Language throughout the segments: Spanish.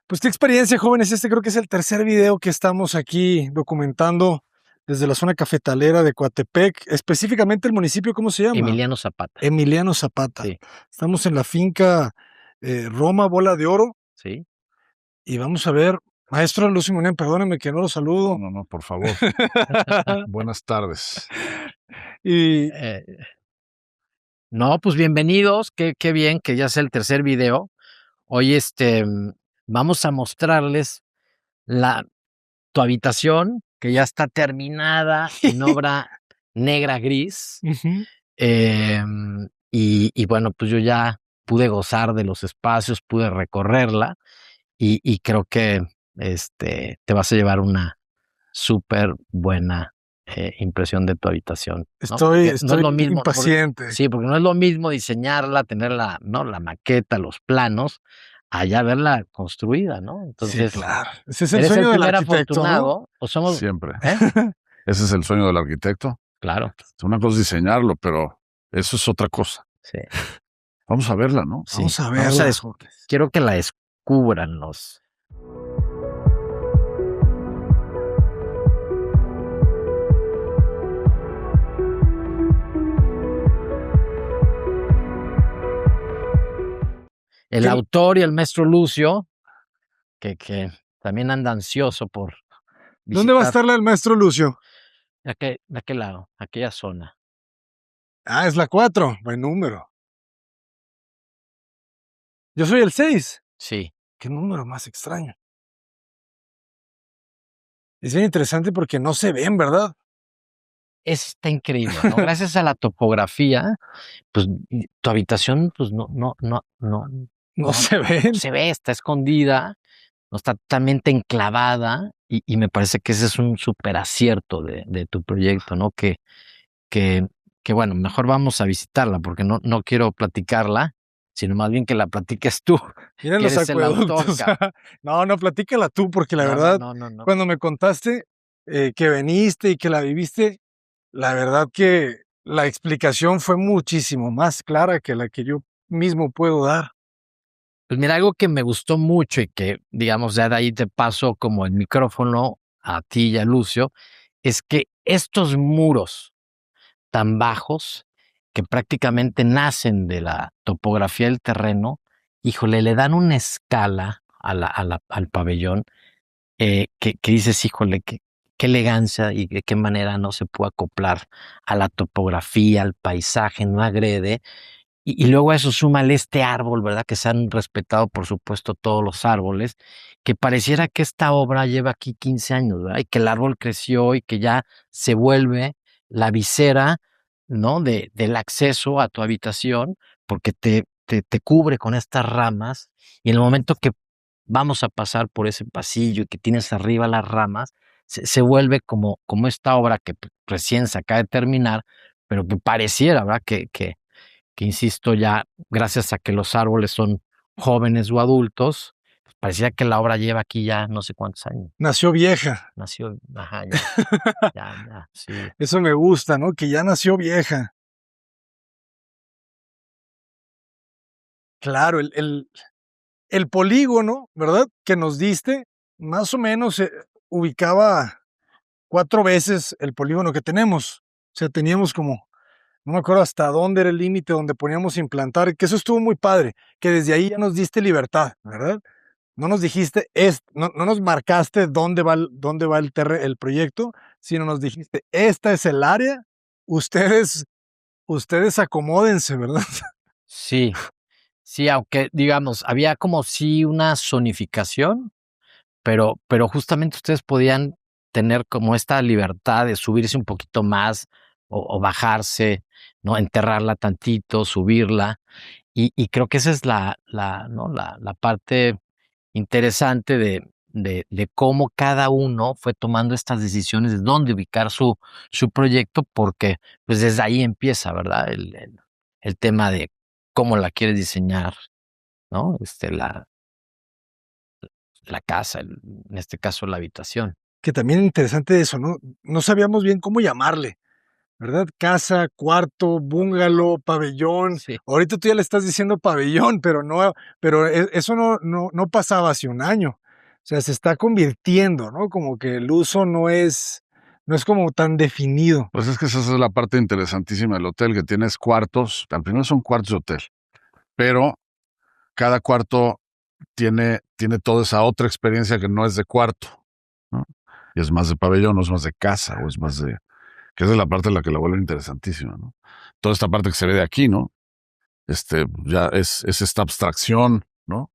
Pues qué experiencia, jóvenes. Este creo que es el tercer video que estamos aquí documentando desde la zona cafetalera de Coatepec, específicamente el municipio, ¿cómo se llama? Emiliano Zapata. Emiliano Zapata. Sí. Estamos en la finca Roma Bola de Oro Sí. y vamos a ver, maestro Lucio Munén, perdóneme que no lo saludo. No, por favor. Buenas tardes. Y No, pues bienvenidos. Qué bien que ya es el tercer video. Hoy vamos a mostrarles tu habitación, que ya está terminada en obra negra gris. ujú, Y bueno, pues yo ya pude gozar de los espacios, pude recorrerla y creo que te vas a llevar una súper buena impresión de tu habitación, ¿no? estoy Porque no es lo mismo, impaciente. sí, porque no es lo mismo diseñarla, tenerla, ¿no? La maqueta, los planos, allá verla construida, ¿no? Sí, Entonces, claro. Ese es el eres el sueño del primer arquitecto, ¿no? afortunado, o somos, Siempre. ¿eh? Ese es el sueño del arquitecto. Claro, Una cosa es diseñarlo, pero eso es otra cosa. sí. Vamos a verla, ¿no? Sí, Vamos a vamos a verla, des- jóvenes. quiero que la descubran los. El ¿Qué- autor y el maestro Lucio, que también anda ansioso por ¿Dónde va a visitar estar el maestro Lucio? de aquel lado, aquella zona. Ah, es la 4, buen número. Yo soy el 6. Sí, Qué número más extraño. Es bien interesante porque no se ven, ¿verdad? está increíble, ¿no? Gracias a la topografía, pues tu habitación, pues No se no ven. se ve, está escondida, no está totalmente enclavada, y me parece que ese es un súper acierto de tu proyecto, ¿no? Que, que bueno, mejor vamos a visitarla porque no quiero platicarla, sino más bien que la platiques tú, Miren que los eres el autor, acueductos. No, platícala tú, porque la verdad, No. cuando me contaste que veniste y que la viviste, la verdad que la explicación fue muchísimo más clara que la que yo mismo puedo dar. Pues mira, algo que me gustó mucho y que, digamos, ya de ahí te paso como el micrófono a ti y a Lucio, es que estos muros tan bajos, que prácticamente nacen de la topografía del terreno, híjole, le dan una escala al pabellón, que dices, híjole, qué elegancia y de qué manera no se puede acoplar a la topografía, al paisaje, no agrede. Y luego a eso súmale este árbol, ¿verdad? Que se han respetado, por supuesto, todos los árboles, que pareciera que esta obra lleva aquí 15 años, ¿verdad? Y que el árbol creció y que ya se vuelve la visera, ¿no? Del acceso a tu habitación, porque te cubre con estas ramas, y en el momento que vamos a pasar por ese pasillo y que tienes arriba las ramas, se vuelve como esta obra que recién se acaba de terminar, pero que pareciera, ¿verdad? Que insisto ya, gracias a que los árboles son jóvenes o adultos, pues parecía que la obra lleva aquí ya no sé cuántos años. Nació vieja. Nació, ajá, ya, sí. Eso me gusta, ¿no? Que ya nació vieja. Claro, el polígono, ¿verdad? Que nos diste, más o menos ubicaba 4 veces el polígono que tenemos. O sea, teníamos como, no me acuerdo hasta dónde era el límite donde poníamos implantar, que eso estuvo muy padre, que desde ahí ya nos diste libertad, ¿verdad? No nos dijiste, no nos marcaste dónde va el proyecto, sino nos dijiste, esta es el área, ustedes acomódense, ¿verdad? Sí, sí, aunque digamos, había como sí una zonificación, pero justamente ustedes podían tener como esta libertad de subirse un poquito más o bajarse, ¿no? Enterrarla tantito, subirla. Y creo que esa es ¿no? la parte interesante de cómo cada uno fue tomando estas decisiones de dónde ubicar su proyecto, porque pues desde ahí empieza, ¿verdad? El tema de cómo la quieres diseñar, ¿no? La casa, en este caso la habitación. Que también interesante eso, ¿no? No sabíamos bien cómo llamarle. ¿verdad? Casa, cuarto, bungalow, pabellón. Sí. Ahorita tú ya le estás diciendo pabellón, pero eso no pasaba hace un año. O sea, se está convirtiendo, ¿no? Como que el uso no es como tan definido. Pues es que esa es la parte interesantísima del hotel, que tienes cuartos, al final son cuartos de hotel, pero cada cuarto tiene toda esa otra experiencia que no es de cuarto, ¿no? Y es más de pabellón, o es más de casa, o es más de... que esa es la parte en la que la vuelve interesantísima, ¿no? Toda esta parte que se ve de aquí, ¿no? Ya es esta abstracción, ¿no?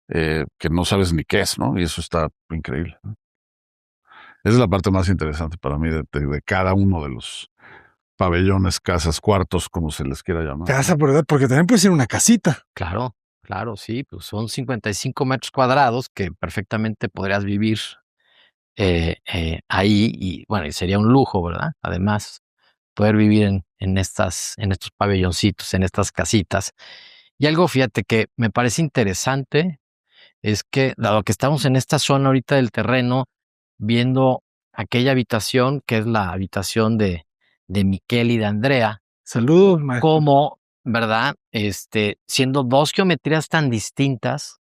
Que no sabes ni qué es, ¿no? Y eso está increíble, ¿no? Esa es la parte más interesante para mí de cada uno de los pabellones, casas, cuartos, como se les quiera llamar, ¿no? Casa, ¿verdad? Porque también puede ser una casita. Claro, claro, sí, pues son 55 metros cuadrados que perfectamente podrías vivir ahí y bueno, y sería un lujo, ¿verdad? Además, poder vivir en estos pabelloncitos, en estas casitas. Y algo, fíjate, que me parece interesante es que, dado que estamos en esta zona ahorita del terreno, viendo aquella habitación que es la habitación de Miquel y de Andrea, Saludos, maestro. como, ¿verdad? Siendo dos geometrías tan distintas,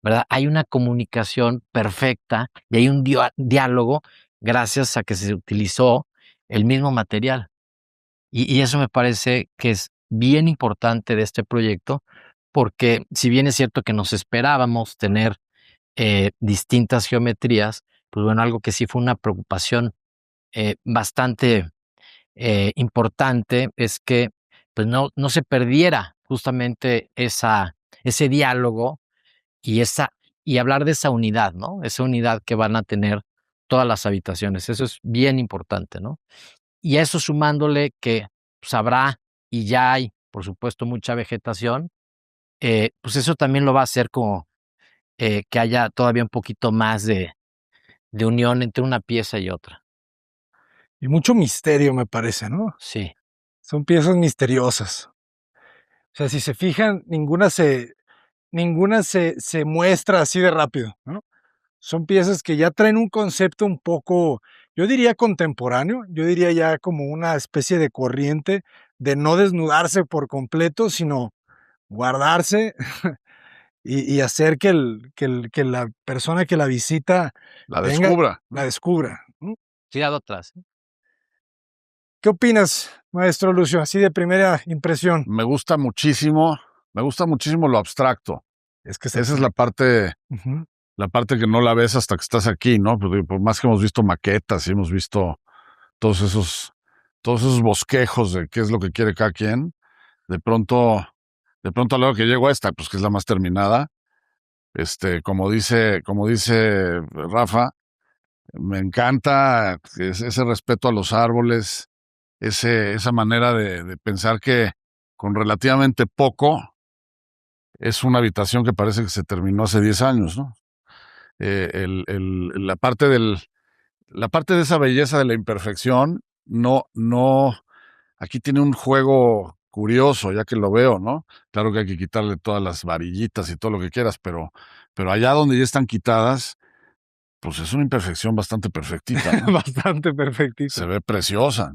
¿verdad? Hay una comunicación perfecta y hay un diálogo gracias a que se utilizó el mismo material. Y eso me parece que es bien importante de este proyecto, porque si bien es cierto que nos esperábamos tener distintas geometrías, pues bueno, algo que sí fue una preocupación bastante importante es que pues no se perdiera justamente ese diálogo y y hablar de esa unidad, ¿no? Esa unidad que van a tener todas las habitaciones. Eso es bien importante, ¿no? Y a eso sumándole que pues, habrá y ya hay, por supuesto, mucha vegetación, pues eso también lo va a hacer como que haya todavía un poquito más de unión entre una pieza y otra. Y mucho misterio, me parece, ¿no? Sí, Son piezas misteriosas. O sea, si se fijan, ninguna se muestra así de rápido, ¿no? Son piezas que ya traen un concepto un poco, yo diría contemporáneo, yo diría ya como una especie de corriente de no desnudarse por completo, sino guardarse y hacer que la persona que la visita La venga, descubra, la ¿no? descubra, ¿no? tirado atrás. ¿Qué opinas, maestro Lucio, así de primera impresión? Me gusta muchísimo lo abstracto. Es que es Esa es abstracto. Ujú. la parte que no la ves hasta que estás aquí, ¿no? Por más que hemos visto maquetas y hemos visto todos esos, todos esos bosquejos de qué es lo que quiere cada quien, de pronto, de pronto a la hora que llego a esta, pues que es la más terminada, como dice Rafa, me encanta ese respeto a los árboles, esa manera de pensar que con relativamente poco es una habitación que parece que se terminó hace 10 años, ¿no? La parte la parte de esa belleza de la imperfección, no, aquí tiene un juego curioso, ya que lo veo, ¿no? Claro que hay que quitarle todas las varillitas y todo lo que quieras, pero allá donde ya están quitadas, pues es una imperfección bastante perfectita, ¿no? Bastante Se perfectita. ve preciosa.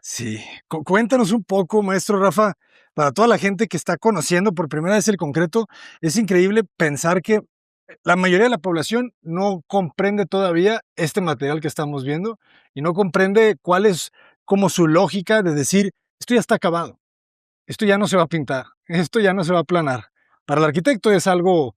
Sí. Cuéntanos un poco, maestro Rafa, para toda la gente que está conociendo por primera vez el concreto, es increíble pensar que la mayoría de la población no comprende todavía este material que estamos viendo y no comprende cuál es como su lógica de decir, esto ya está acabado, esto ya no se va a pintar, esto ya no se va a planar. Para el arquitecto es algo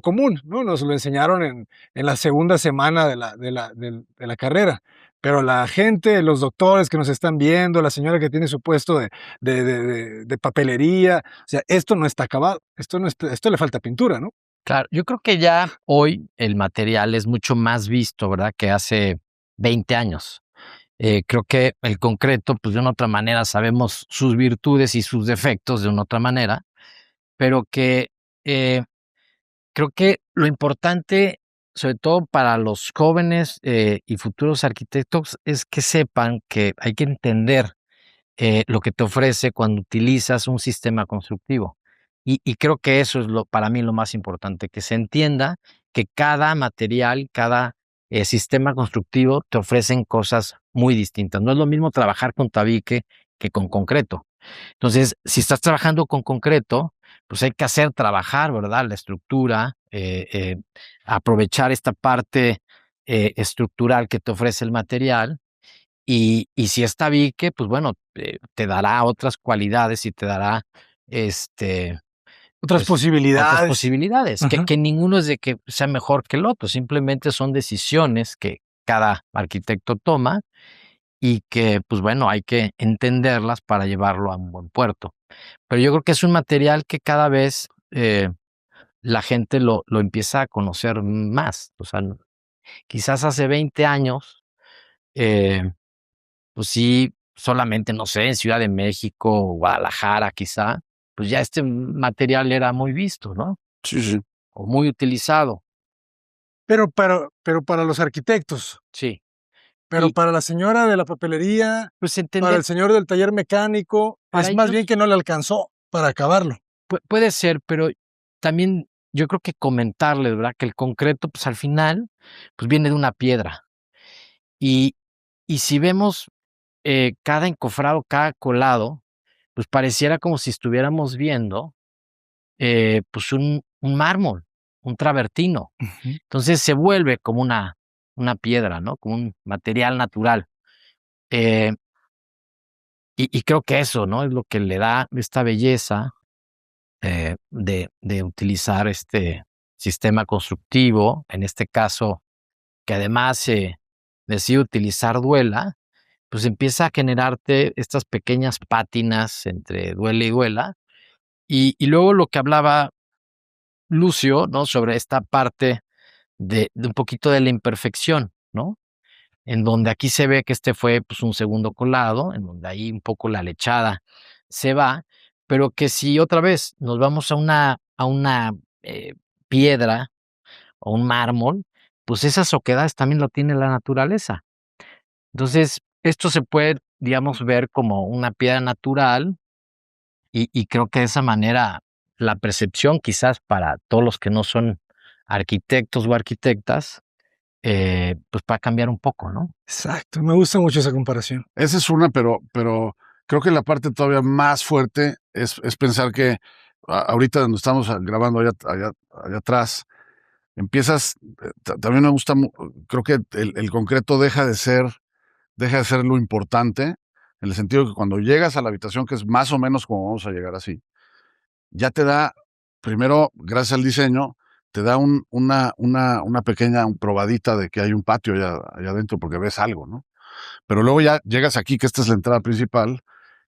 común, ¿no? Nos lo enseñaron en la segunda semana de la carrera. Pero la gente, los doctores que nos están viendo, la señora que tiene su puesto de papelería, o sea, esto no está acabado, esto le falta pintura, ¿no? Claro, yo creo que ya hoy el material es mucho más visto, ¿verdad? Que hace 20 años. Creo que el concreto, pues de una otra manera sabemos sus virtudes y sus defectos de una otra manera, pero que eh, creo que lo importante, sobre todo para los jóvenes y futuros arquitectos, es que sepan que hay que entender lo que te ofrece cuando utilizas un sistema constructivo. Y creo que eso es para mí lo más importante, que se entienda que cada material, cada sistema constructivo te ofrecen cosas muy distintas. No es lo mismo trabajar con tabique que con concreto. Entonces, si estás trabajando con concreto, pues hay que hacer trabajar, ¿verdad? La estructura, aprovechar esta parte estructural que te ofrece el material. Y si es tabique, pues bueno, te dará otras cualidades y te dará Otras pues, otras posibilidades. posibilidades, Ajá. que ninguno es de que sea mejor que el otro, simplemente son decisiones que cada arquitecto toma y que, pues bueno, hay que entenderlas para llevarlo a un buen puerto. Pero yo creo que es un material que cada vez la gente lo empieza a conocer más. O sea, quizás hace 20 años, eh, pues sí, solamente, no sé, en Ciudad de México, Guadalajara quizá, pues ya este material era muy visto, ¿no? Sí, sí. O muy utilizado, Pero para los arquitectos, sí. pero Y para la señora de la papelería, pues para entender, el señor del taller mecánico, para es más bien ellos que no le alcanzó para acabarlo. puede ser, pero también yo creo que comentarles, ¿verdad? Que el concreto, pues al final, pues viene de una piedra. Y, y si vemos cada encofrado, cada colado, pues pareciera como si estuviéramos viendo pues un mármol, un travertino. Ujú. Entonces se vuelve como una piedra, ¿no? Como un material natural. Eh, y creo que eso, ¿no? Es lo que le da esta belleza de utilizar este sistema constructivo, en este caso, que además se decide utilizar duela, pues empieza a generarte estas pequeñas pátinas entre duela y duela. Y luego lo que hablaba Lucio, ¿no? Sobre esta parte de un poquito de la imperfección, ¿no? En donde aquí se ve que este fue pues un segundo colado, en donde ahí un poco la lechada se va, pero que si otra vez nos vamos a una piedra o un mármol, pues esas oquedades también lo tiene la naturaleza. Entonces, esto se puede, digamos, ver como una piedra natural y creo que de esa manera la percepción quizás para todos los que no son arquitectos o arquitectas, pues va a cambiar un poco, ¿no? Exacto, me gusta mucho esa comparación. Esa es una, pero creo que la parte todavía más fuerte es pensar que ahorita donde estamos grabando allá atrás, empiezas, también me gusta, creo que el concreto deja de ser lo importante, en el sentido de que cuando llegas a la habitación, que es más o menos como vamos a llegar así, ya te da, primero, gracias al diseño, te da una pequeña probadita de que hay un patio allá adentro porque ves algo, ¿no? Pero luego ya llegas aquí, que esta es la entrada principal,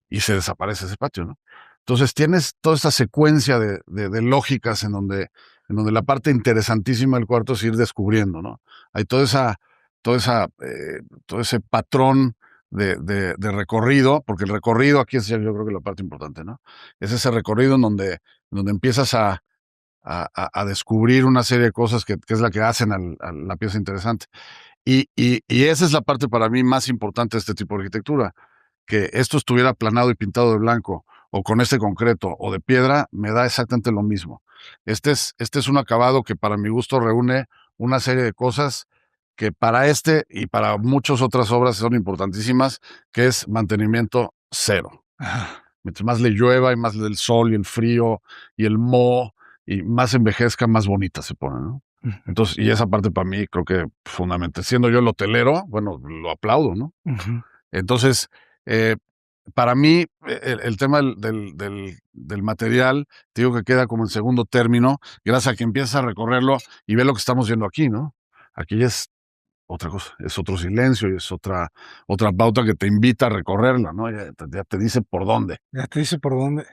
y se desaparece ese patio, ¿no? Entonces tienes toda esta secuencia de lógicas en donde la parte interesantísima del cuarto es ir descubriendo, ¿no? Hay toda esa, todo ese patrón de recorrido, porque el recorrido aquí es yo creo que la parte importante, ¿no? Es ese recorrido en donde empiezas a descubrir una serie de cosas que es la que hacen a la pieza interesante. Y esa es la parte para mí más importante de este tipo de arquitectura, que esto estuviera aplanado y pintado de blanco, o con este concreto, o de piedra, me da exactamente lo mismo. Este es un acabado que para mi gusto reúne una serie de cosas que para este y para muchas otras obras son importantísimas, que es mantenimiento cero. Ajá. Mientras más le llueva y más le dé el sol y el frío y el moho y más envejezca, más bonita se pone, ¿no? Ujú, Entonces, y esa parte para mí creo que fundamental. Siendo yo el hotelero, bueno, lo aplaudo, ¿no? ujú. Entonces, eh, para mí, el tema del material, te digo que queda como en segundo término, gracias a que empiezas a recorrerlo y ve lo que estamos viendo aquí, ¿no? Aquí ya es otra cosa, es otro silencio y es otra pauta que te invita a recorrerla, ¿no? Ya te dice por dónde. Ya te dice por dónde.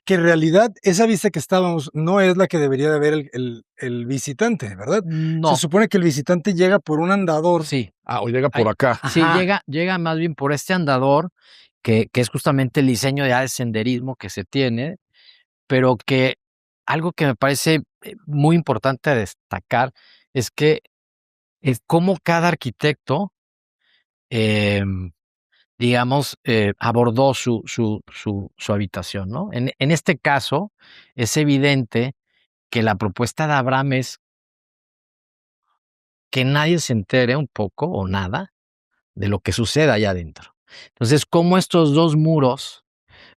Que en realidad esa vista que estábamos no es la que debería de ver el visitante, ¿verdad? Se No, supone que el visitante llega por un andador. sí, Ah, o llega por hay acá. sí, Ajá. llega más bien por este andador que es justamente el diseño ya de senderismo que se tiene, pero que algo que me parece, muy importante destacar es que, cómo cada arquitecto, em, digamos, abordó su habitación, ¿no? En este caso, es evidente que la propuesta de Abraham es que nadie se entere un poco o nada de lo que sucede allá adentro. Entonces, como estos dos muros,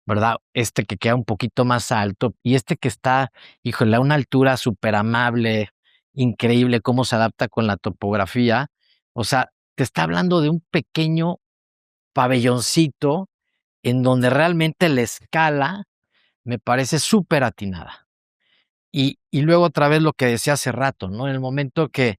¿verdad? Este que queda un poquito más alto y este que está, híjole, a una altura súper amable, increíble cómo se adapta con la topografía. O sea, te está hablando de un pequeño pabelloncito en donde realmente la escala me parece súper atinada. Y luego otra vez lo que decía hace rato, ¿no? En el momento que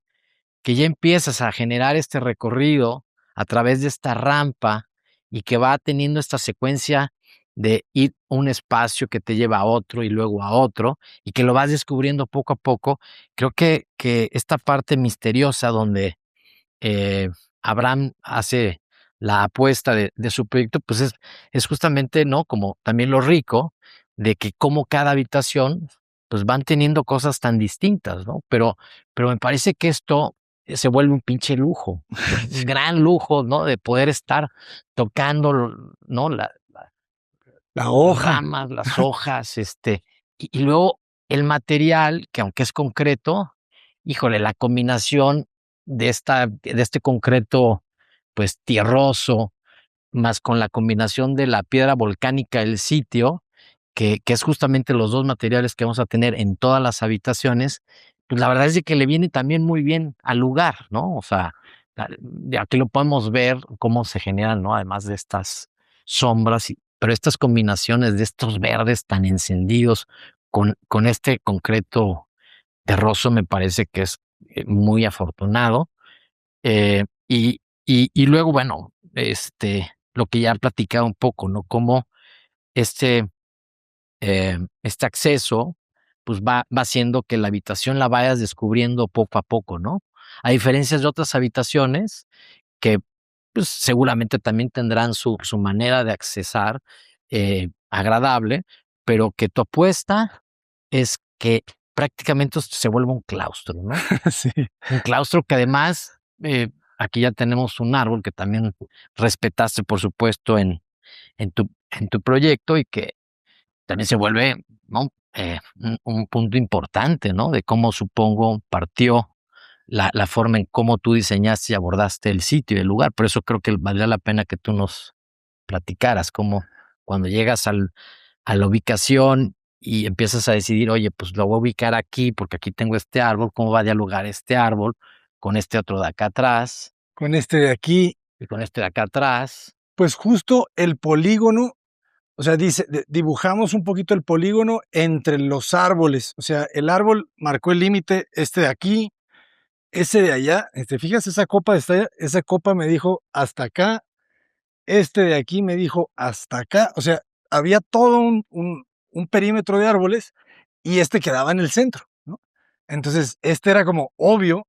ya empiezas a generar este recorrido a través de esta rampa y que va teniendo esta secuencia de ir a un espacio que te lleva a otro y luego a otro y que lo vas descubriendo poco a poco, creo que esta parte misteriosa donde eh, Abraham hace la apuesta de su proyecto, pues es justamente, ¿no? Como también lo rico de que como cada habitación, pues van teniendo cosas tan distintas, ¿no? Pero me parece que esto se vuelve un pinche lujo, un gran lujo, ¿no? De poder estar tocando, ¿no? La Las hoja. ramas, las hojas, y luego el material, que aunque es concreto, híjole, la combinación de este concreto, pues tierroso, más con la combinación de la piedra volcánica del sitio, que es justamente los dos materiales que vamos a tener en todas las habitaciones, pues la verdad es de que le viene también muy bien al lugar, ¿no? O sea, de aquí lo podemos ver cómo se generan, ¿no? Además de estas sombras, pero estas combinaciones de estos verdes tan encendidos con este concreto terroso me parece que es muy afortunado. Y luego, bueno, lo que ya platicaba un poco, ¿no? Cómo este, este acceso, pues va haciendo que la habitación la vayas descubriendo poco a poco, ¿no? A diferencia de otras habitaciones que pues, seguramente también tendrán su manera de accesar agradable, pero que tu apuesta es que prácticamente esto se vuelve un claustro, ¿no? Sí. Un claustro que además, aquí ya tenemos un árbol que también respetaste, por supuesto, en tu proyecto y que también se vuelve, ¿no? Un punto importante, ¿no? De cómo supongo partió la forma en cómo tú diseñaste y abordaste el sitio y el lugar. Por eso creo que valdría la pena que tú nos platicaras cómo cuando llegas a la ubicación y empiezas a decidir, oye, pues lo voy a ubicar aquí porque aquí tengo este árbol, cómo va a dialogar este árbol con este otro de acá atrás Con este de aquí, y con este de acá atrás. pues justo el polígono, o sea, dibujamos un poquito el polígono entre los árboles. O sea, el árbol marcó el límite, este de aquí, ese de allá. Fijas, esa copa está allá, esa copa me dijo hasta acá, este de aquí me dijo hasta acá. O sea, había todo un perímetro de árboles y este quedaba en el centro, ¿no? Entonces, este era como obvio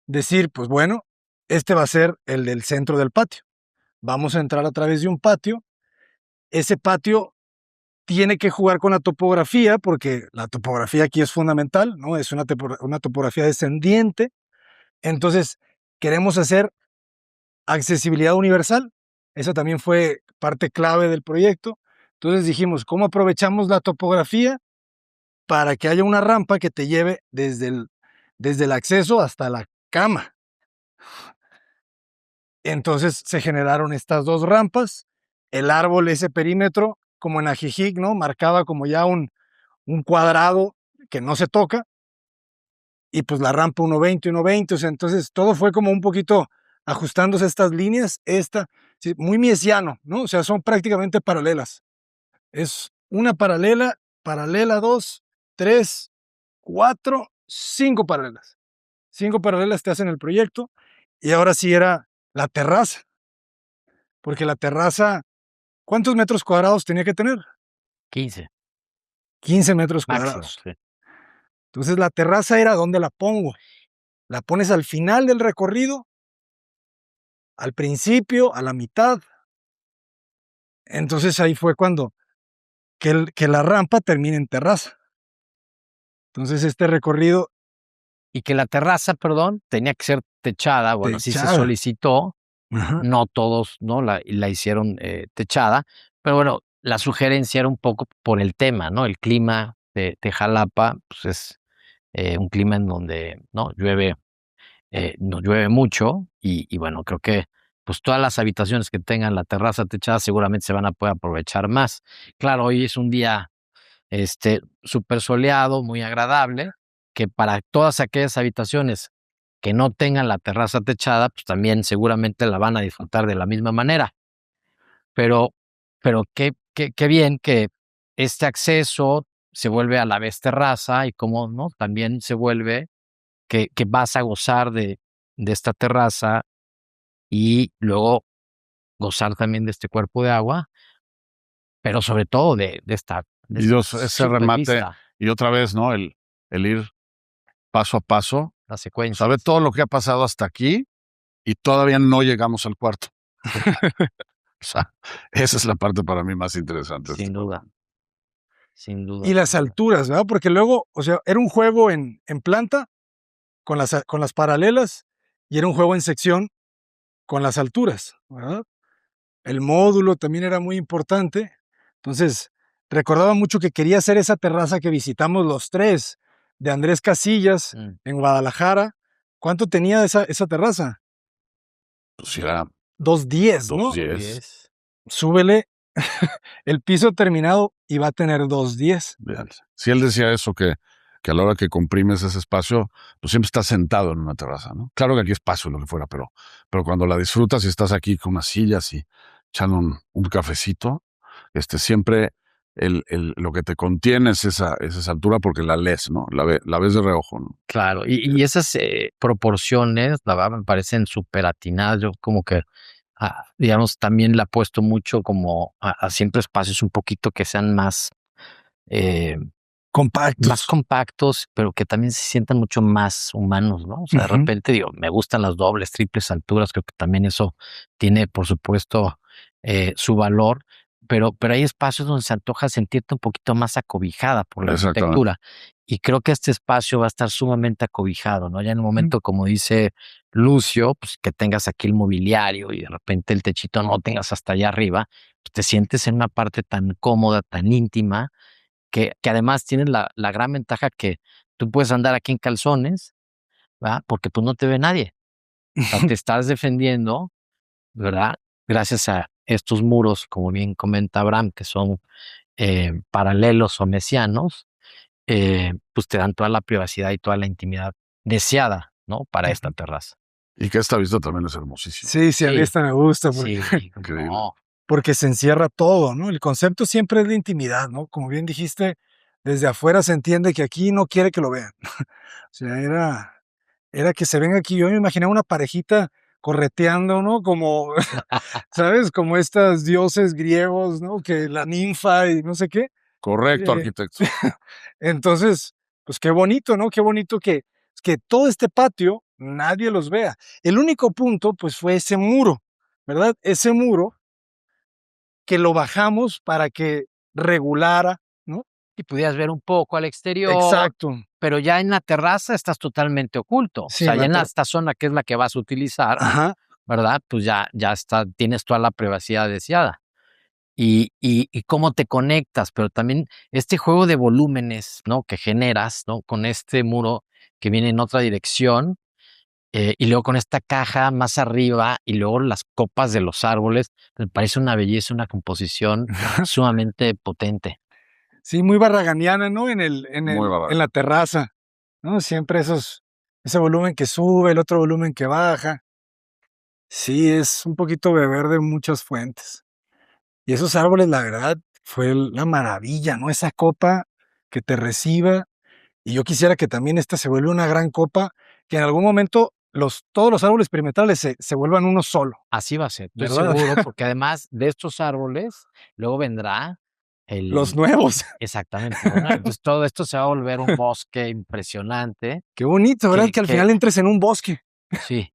decir, pues bueno, este va a ser el del centro del patio. Vamos a entrar a través de un patio. Ese patio tiene que jugar con la topografía, porque la topografía aquí es fundamental, ¿no? Es una topografía descendiente. Entonces, queremos hacer accesibilidad universal. Esa también fue parte clave del proyecto. Entonces dijimos, ¿cómo aprovechamos la topografía para que haya una rampa que te lleve desde el acceso hasta la cama? Entonces se generaron estas dos rampas. El árbol, ese perímetro, como en Ajijic, ¿no? Marcaba como ya un cuadrado que no se toca. Y pues la rampa 1.20, 1.20. O sea, entonces todo fue como un poquito ajustándose estas líneas. Sí, muy miesiano, ¿no? O sea, son prácticamente paralelas. Es una paralela, paralela 2, 3, 4, 5 paralelas. 5 paralelas te hacen el proyecto. Y ahora sí era la terraza. Porque la terraza, ¿cuántos metros cuadrados tenía que tener? 15 15 metros máximo. cuadrados. Sí. Entonces la terraza era donde la pongo. La pones al final del recorrido, al principio, a la mitad. Entonces ahí fue cuando que la rampa termina en terraza. Entonces este recorrido Y que la terraza, perdón, tenía que ser techada. Bueno, así se techada. solicitó. Ajá. No todos, ¿no? La hicieron techada, pero bueno, la sugerencia era un poco por el tema, ¿no? El clima de Jalapa, pues es un clima en donde, ¿no? Llueve no llueve mucho y bueno, creo que pues todas las habitaciones que tengan la terraza techada seguramente se van a poder aprovechar más. Claro, hoy es un día súper soleado, muy agradable, que para todas aquellas habitaciones que no tengan la terraza techada, pues también seguramente la van a disfrutar de la misma manera. Pero, pero qué bien que este acceso se vuelve a la vez terraza y como no, también se vuelve que vas a gozar de esta terraza y luego gozar también de este cuerpo de agua, pero sobre todo de Y esta ese super remate, vista, y otra vez, ¿no? El ir paso a paso, la saber secuencia. todo lo que ha pasado hasta aquí y todavía no llegamos al cuarto. Sí, O sea, esa es la parte para mí más interesante de este sin juego. duda, sin duda, Y las sin duda. alturas, ¿verdad? Porque luego, o sea, era un juego en planta con las paralelas y era un juego en sección con las alturas, ¿verdad? El módulo también era muy importante. Entonces, recordaba mucho que quería hacer esa terraza que visitamos los tres, de Andrés Casillas, Mm. en Guadalajara. ¿Cuánto tenía esa terraza? Pues si era 210, ¿no? 210. 10. Súbele el piso terminado y va a tener 210. Bien. Si él decía eso, que a la hora que comprimes ese espacio, pues siempre estás sentado en una terraza, ¿no? Claro que aquí es paso lo que fuera, pero cuando la disfrutas y estás aquí con unas sillas y echando un cafecito, siempre lo que te contiene es esa altura porque la lees, ¿no? La ves de reojo, ¿no? Claro, y esas proporciones, la verdad, me parecen súper atinadas. Yo como que, digamos, también le apuesto mucho como a siempre espacios un poquito que sean eh, más Compactos. compactos, pero que también se sientan mucho más humanos, ¿no? O sea, de Ujú. repente digo, me gustan las dobles, triples alturas, creo que también eso tiene, por supuesto, su valor, pero hay espacios donde se antoja sentirte un poquito más acobijada por la Exactamente. arquitectura. Y creo que este espacio va a estar sumamente acobijado, ¿no? Ya en el Mm. momento, como dice Lucio, pues que tengas aquí el mobiliario y de repente el techito no tengas hasta allá arriba, pues te sientes en una parte tan cómoda, tan íntima que además tienes la gran ventaja que tú puedes andar aquí en calzones, ¿verdad? Porque, pues, no te ve nadie. O sea, te estás defendiendo, ¿verdad? Gracias a estos muros, como bien comenta Abraham, que son, paralelos o mesianos, pues, te dan toda la privacidad y toda la intimidad deseada, ¿no? Para esta Ujú. terraza. Y que esta vista también es hermosísima. Sí, sí, a mí Sí, esta me gusta porque, sí, Increíble. no, porque se encierra todo, ¿no? El concepto siempre es de intimidad, ¿no? Como bien dijiste, desde afuera se entiende que aquí no quiere que lo vean. O sea, era que se ven aquí. Yo me imaginaba una parejita correteando, ¿no? Como, ¿sabes? Como estos dioses griegos, ¿no? Que la ninfa y no sé qué. Correcto, Eh, arquitecto. entonces, pues qué bonito, ¿no? Qué bonito que todo este patio nadie los vea. El único punto, pues fue ese muro, ¿verdad? Ese muro que lo bajamos para que regulara, ¿no? y pudieras ver un poco al exterior, Exacto. pero ya en la terraza estás totalmente oculto. O Sí, sea, en ya la en esta zona que es la que vas a utilizar, ajá. ¿verdad? Pues ya está, tienes toda la privacidad deseada. Y cómo te conectas, pero también este juego de volúmenes, ¿no? Que generas, ¿no? Con este muro que viene en otra dirección, y luego con esta caja más arriba, y luego las copas de los árboles, me parece una belleza, una composición sumamente potente. Sí, muy barraganiana, ¿no? Muy En barato. la terraza, ¿no? Siempre ese volumen que sube, el otro volumen que baja. Sí, es un poquito beber de muchas fuentes. Y esos árboles, la verdad, fue una maravilla, ¿no? Esa copa que te reciba. Y yo quisiera que también esta se vuelva una gran copa, que en algún momento todos los árboles perimetrales se vuelvan uno solo, Así va a ser, estoy ¿verdad? seguro, porque además de estos árboles, luego vendrá Los el nuevos. exactamente, ¿no? Entonces, todo esto se va a volver un bosque impresionante Qué bonito, ¿verdad? Que al que final entres en un bosque. sí,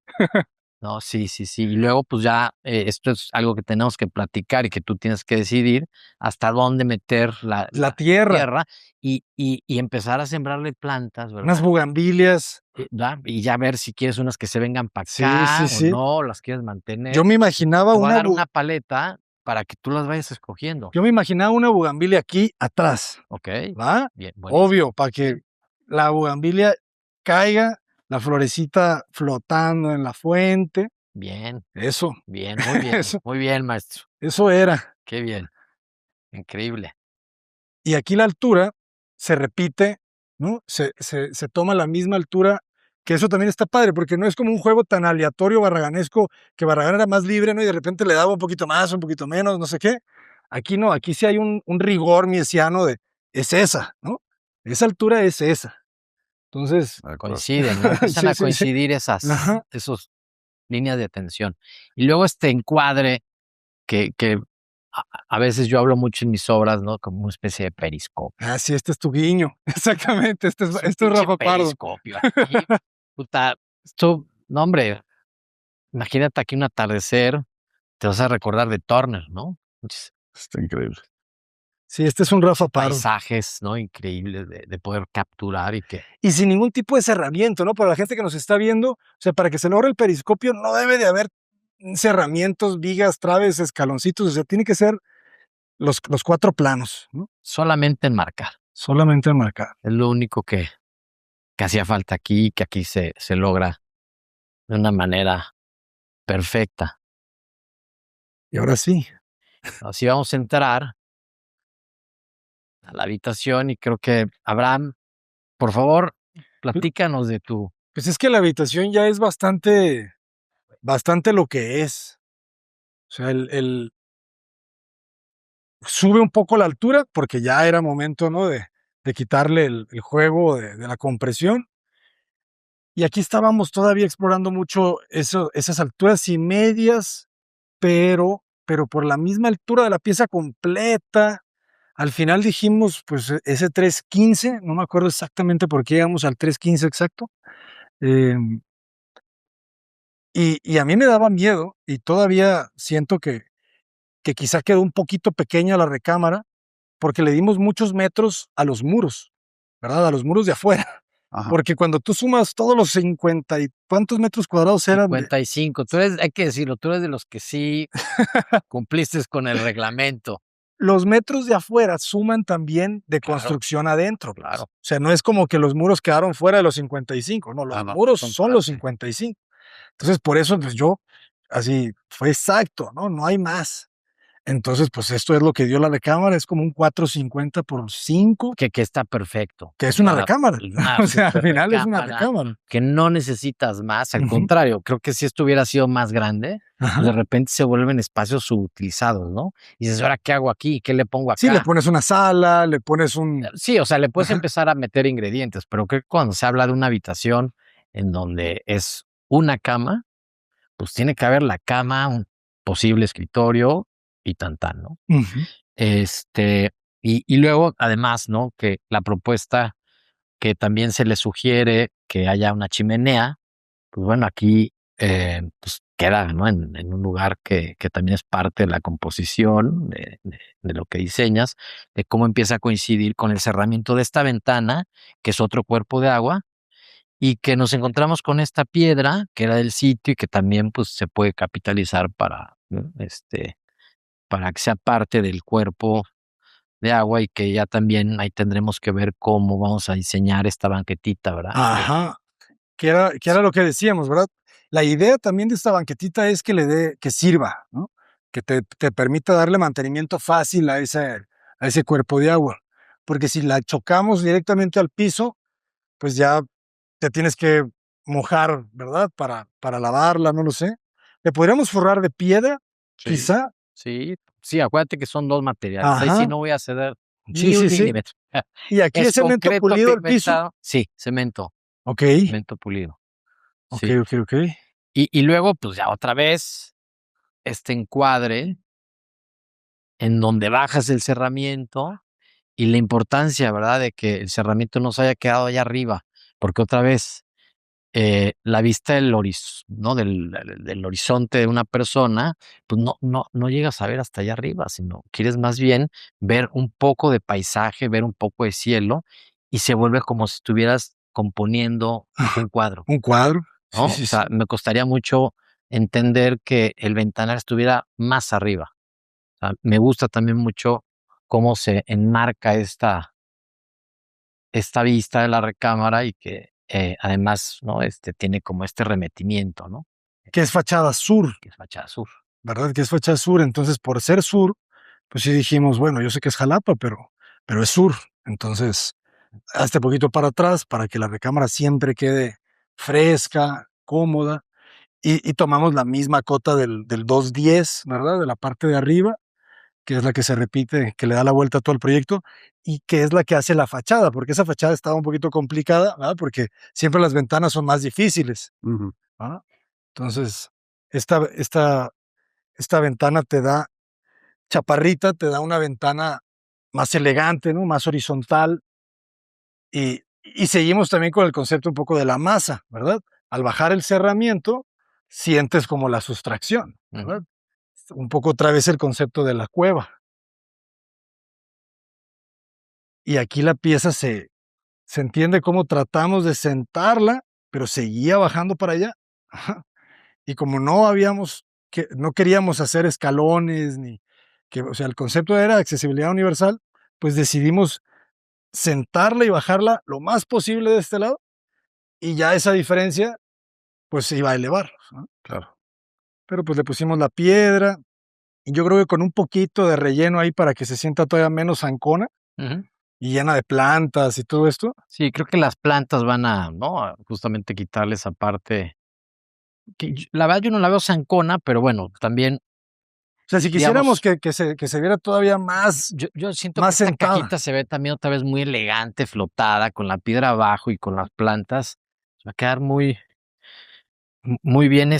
no, sí, sí, sí. Y luego, pues ya, esto es algo que tenemos que platicar y que tú tienes que decidir hasta dónde meter La la tierra, tierra y empezar a sembrarle plantas, unas ¿verdad? bugambilias. ¿Verdad? Y ya ver si quieres unas que se vengan para Sí, sí, acá o sí. no, las quieres Yo mantener. me imaginaba Te voy a una dar bu una paleta para que tú las vayas escogiendo, yo me imaginaba una bugambilia aquí atrás, ¿ok? ¿va? Bien, buenísimo. Obvio, para que la bugambilia caiga, la florecita flotando en la fuente. Bien, Eso, bien, muy bien, eso, muy bien, maestro. eso era. Qué bien, increíble. Y aquí la altura se repite, ¿no? Se toma la misma altura, que eso también está padre, porque no es como un juego tan aleatorio barraganesco, que Barragán era más libre, ¿no? Y de repente le daba un poquito más, un poquito menos, no sé qué. Aquí no, aquí sí hay un rigor miesiano de, es esa, ¿no? Esa altura es esa. Entonces, De acuerdo. Coinciden, ¿no? Empiezan a sí, sí, sí. coincidir esas Ajá. esos líneas de atención. Y luego este encuadre que a veces yo hablo mucho en mis obras, ¿no? Como una especie de periscopio. Ah, sí, este es tu guiño. Exactamente, Es un este es pinche Rafa Pardo. periscopio aquí, puta, esto, no, hombre, imagínate aquí un atardecer, te vas a recordar de Turner, ¿no? Muchos Está increíble. Sí, este es un Rafa Pardo. paisajes, ¿no? Increíbles de poder capturar y que Y sin ningún tipo de cerramiento, ¿no? Para la gente que nos está viendo, o sea, para que se logre el periscopio no debe de haber cerramientos, vigas, traves, escaloncitos, o sea, tiene que ser los 4 planos, ¿no? solamente enmarcar. Solamente marcar. Es lo único que hacía falta aquí, que aquí se logra de una manera perfecta. Y ahora sí, Así vamos a entrar a la habitación y creo que, Abraham, por favor, platícanos de tu pues es que la habitación ya es bastante lo que es. O sea, sube un poco la altura porque ya era momento, ¿no? De quitarle el juego de la compresión. Y aquí estábamos todavía explorando mucho esas alturas y medias, pero por la misma altura de la pieza completa. Al final dijimos, pues ese 315, no me acuerdo exactamente por qué llegamos al 315 exacto. Y a mí me daba miedo y todavía siento que quizá quedó un poquito pequeña la recámara porque le dimos muchos metros a los muros, ¿verdad? A los muros de afuera. Ajá. Porque cuando tú sumas todos los 50 y cuántos metros cuadrados eran, 55. Tú eres, hay que decirlo, tú eres de los que sí cumpliste con el reglamento. los metros de afuera suman también de Claro, construcción adentro, pues. claro. O sea, no es como que los muros quedaron fuera de los 55, no, los No, muros son son los parte. 55. Entonces, por eso, pues yo, así, fue exacto, ¿no? No hay más. Entonces, pues esto es lo que dio la recámara, es como un 450 por 5, Que está perfecto. que es O una sea, recámara. una O sea, al super final es una recámara recámara. que no necesitas más, al Ujú. contrario, creo que si esto hubiera sido más grande, pues de Ajá. repente se vuelven espacios subutilizados, ¿no? Y dices, ¿ahora qué hago aquí? ¿Qué le pongo Sí, le acá? pones una sala, le pones un... Sí, o sea, le puedes Ajá. empezar a meter ingredientes, pero creo que cuando se habla de una habitación en donde es una cama, pues tiene que haber la cama, un posible escritorio y tan, ¿no? Ujú. Este, y luego, además, ¿no? Que la propuesta que también se le sugiere que haya una chimenea, pues bueno, aquí pues queda, ¿no? En un lugar que también es parte de la composición de lo que diseñas, de cómo empieza a coincidir con el cerramiento de esta ventana, que es otro cuerpo de agua, y que nos encontramos con esta piedra que era del sitio y que también pues se puede capitalizar para, ¿no? Para que sea parte del cuerpo de agua y que ya también ahí tendremos que ver cómo vamos a diseñar esta banquetita, ¿verdad? Ajá. Que era lo que decíamos, ¿verdad? La idea también de esta banquetita es que sirva, ¿no? Que te permita darle mantenimiento fácil a ese cuerpo de agua. Porque si la chocamos directamente al piso, pues ya te tienes que mojar, ¿verdad? Para lavarla, no lo sé. Le podríamos forrar de piedra, Sí, quizá. sí, sí, acuérdate que son 2 materiales. Ahí sí Ajá. no voy a ceder Sí, ni un sí, sí. milímetro. Y aquí Es es cemento concreto pulido el piso. pigmentado. Sí, Ok, cemento pulido. ok, Sí. ok, ok. Y luego, pues ya otra vez, este encuadre en donde bajas el cerramiento y la importancia, ¿verdad?, de que el cerramiento no se haya quedado allá arriba, porque otra vez, la vista ¿no?, del horizonte de una persona, pues no llegas a ver hasta allá arriba, sino quieres más bien ver un poco de paisaje, ver un poco de cielo, y se vuelve como si estuvieras componiendo un cuadro, Un cuadro. Sí, ¿no? O sí, sea, sí. me costaría mucho entender que el ventanal estuviera más arriba. O sea, me gusta también mucho cómo se enmarca esta vista de la recámara y que además, ¿no? Tiene como este remetimiento, ¿no? Que es fachada sur, Que es fachada sur. ¿verdad? Que es fachada sur. Entonces, por ser sur, pues sí dijimos, bueno, yo sé que es Jalapa, pero es sur. Entonces, hazte poquito para atrás para que la recámara siempre quede fresca, cómoda. Y tomamos la misma cota del 210, ¿verdad? De la parte de arriba, que es la que se repite, que le da la vuelta a todo el proyecto y que es la que hace la fachada, porque esa fachada estaba un poquito complicada, ¿verdad? Porque siempre las ventanas son más difíciles, Ujú. ¿verdad? Entonces, esta, esta, esta ventana te da, chaparrita, te da una ventana más elegante, ¿no? Más horizontal. Y seguimos también con el concepto un poco de la masa, ¿verdad? Al bajar el cerramiento, sientes como la sustracción, ¿verdad? Un poco otra vez el concepto de la cueva. Y aquí la pieza se entiende cómo tratamos de sentarla, pero seguía bajando para allá. Ajá. Y como no queríamos hacer escalones, o sea, el concepto era accesibilidad universal, pues decidimos sentarla y bajarla lo más posible de este lado, y ya esa diferencia, pues se iba a elevar, ¿no? Claro. Pero pues le pusimos la piedra, y yo creo que con un poquito de relleno ahí para que se sienta todavía menos zancona Ujú. y llena de plantas y todo esto. Sí, creo que las plantas van a, ¿no? A justamente quitarle esa parte que la verdad yo no la veo zancona, pero bueno, también, O sea, si quisiéramos digamos, que se viera todavía más, yo siento que más esta sentada. cajita se ve también otra vez muy elegante, flotada, con la piedra abajo y con las plantas. Va a quedar muy bien,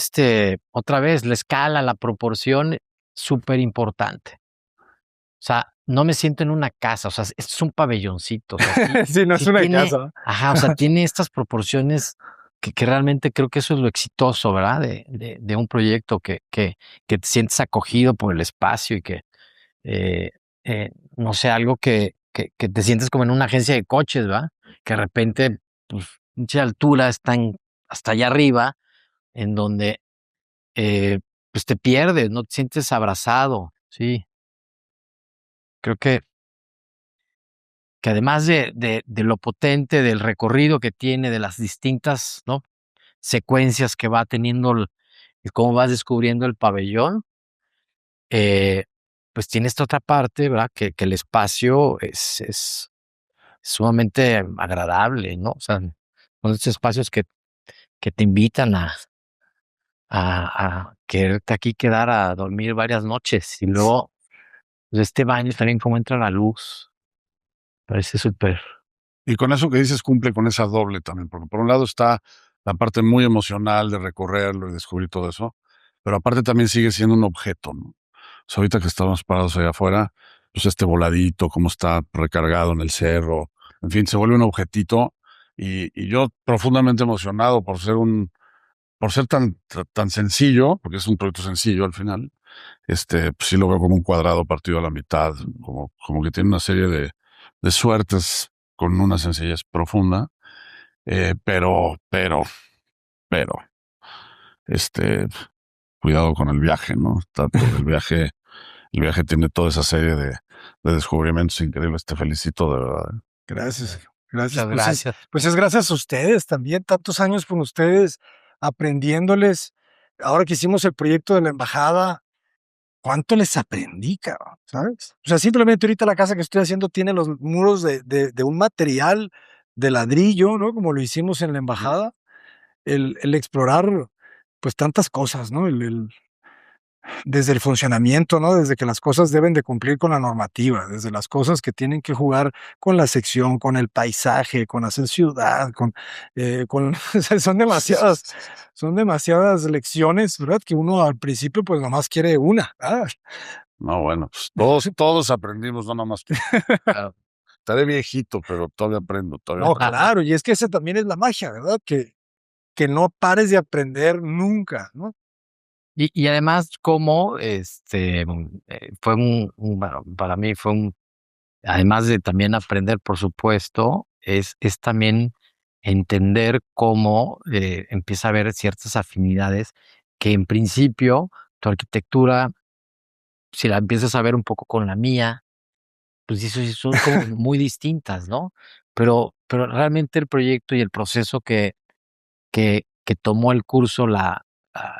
otra vez, la escala, la proporción, súper importante. O sea, no me siento en una casa, o sea, es un pabelloncito, o sea, sí, Sí, no es sí una tiene, casa. ajá, o sea, tiene estas proporciones que realmente creo que eso es lo exitoso, ¿verdad? De un proyecto que te sientes acogido por el espacio y que, eh, no sé, algo que te sientes como en una agencia de coches, ¿verdad? Que de repente, pues, mucha altura están hasta allá arriba, en donde, eh, pues te pierdes, no te sientes abrazado, sí. Creo que además de lo potente del recorrido que tiene, de las distintas, ¿no? Secuencias que va teniendo y cómo vas descubriendo el pabellón, eh, pues tiene esta otra parte, ¿verdad? Que el espacio es sumamente agradable, ¿no? O sea, son estos espacios que te invitan a quererte aquí quedar a dormir varias noches. Y luego, pues, este baño también cómo entra la luz, parece súper. Y con eso que dices cumple con esa doble también, porque por un lado está la parte muy emocional de recorrerlo y descubrir todo eso, pero aparte también sigue siendo un objeto, ¿no? O sea, ahorita que estamos parados allá afuera, pues este voladito, cómo está recargado en el cerro, en fin, se vuelve un objetito y yo profundamente emocionado por ser tan sencillo, porque es un proyecto sencillo al final, pues sí lo veo como un cuadrado partido a la mitad, como que tiene una serie de suertes con una sencillez profunda, pero, este, cuidado con el viaje, ¿no? Porque el viaje tiene toda esa serie de descubrimientos increíbles. Te felicito de verdad. Gracias, gracias. Muchas Pues es, gracias. pues es gracias a ustedes también, tantos años con ustedes, aprendiéndoles. Ahora que hicimos el proyecto de la embajada, ¿cuánto les aprendí, cabrón? ¿Sabes? O sea, simplemente ahorita la casa que estoy haciendo tiene los muros de un material de ladrillo, ¿no? Como lo hicimos en la embajada. El explorar, pues tantas cosas, ¿no? Desde el funcionamiento, ¿no? Desde que las cosas deben de cumplir con la normativa, desde las cosas que tienen que jugar con la sección, con el paisaje, con hacer ciudad, o sea, son demasiadas lecciones, ¿verdad? Que uno al principio pues nomás quiere una. No, bueno, pues todos aprendimos, no nomás. Claro. Estaré viejito, pero todavía aprendo, todavía No, aprendo. claro, y es que esa también es la magia, ¿verdad? Que no pares de aprender nunca, ¿no? Y además, como fue bueno, para mí fue además de también aprender, por supuesto, es también entender cómo empieza a haber ciertas afinidades que en principio tu arquitectura, si la empiezas a ver un poco con la mía, pues sí son como muy distintas, ¿no? pero realmente el proyecto y el proceso que tomó el curso,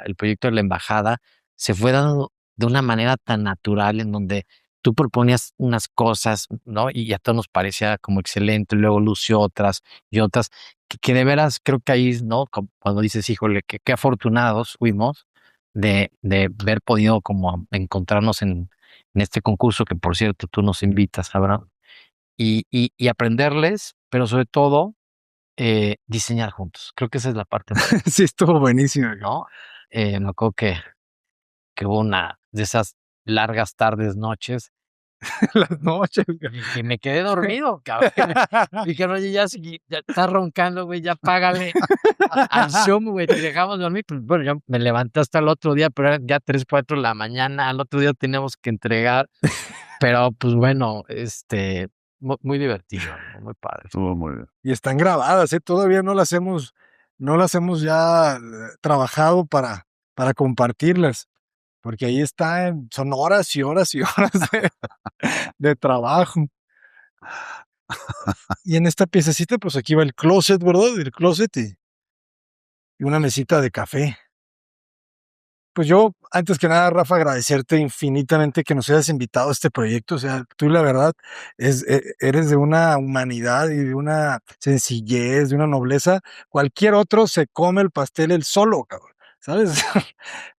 el proyecto de la embajada, se fue dando de una manera tan natural en donde tú proponías unas cosas, ¿no? Y a todos nos parecía como excelente, luego lució otras y otras, que de veras creo que ahí, ¿no? Cuando dices, híjole, qué afortunados fuimos de haber podido como encontrarnos en este concurso, que por cierto tú nos invitas, Abraham, y aprenderles, pero sobre todo diseñar juntos. Creo que esa es la parte más, Sí, estuvo buenísimo. ¿no? Me acuerdo que hubo una de esas largas tardes, noches, Las noches. y que me quedé dormido, cabrón. Dije, oye, ya está roncando, güey, ya págale al Zoom, güey, te dejamos dormir. Pues bueno, yo me levanté hasta el otro día, pero eran ya 3, 4 de la mañana. Al otro día teníamos que entregar. Pero pues bueno, muy divertido, ¿no? Muy padre. Estuvo muy bien. Y están grabadas, todavía no las hemos ya trabajado para compartirlas, porque ahí son horas y horas y horas de trabajo. Y en esta piececita, pues aquí va el closet, ¿verdad? El closet y una mesita de café. Pues yo, antes que nada, Rafa, agradecerte infinitamente que nos hayas invitado a este proyecto. O sea, tú la verdad eres de una humanidad y de una sencillez, de una nobleza. Cualquier otro se come el pastel él solo, cabrón, ¿sabes?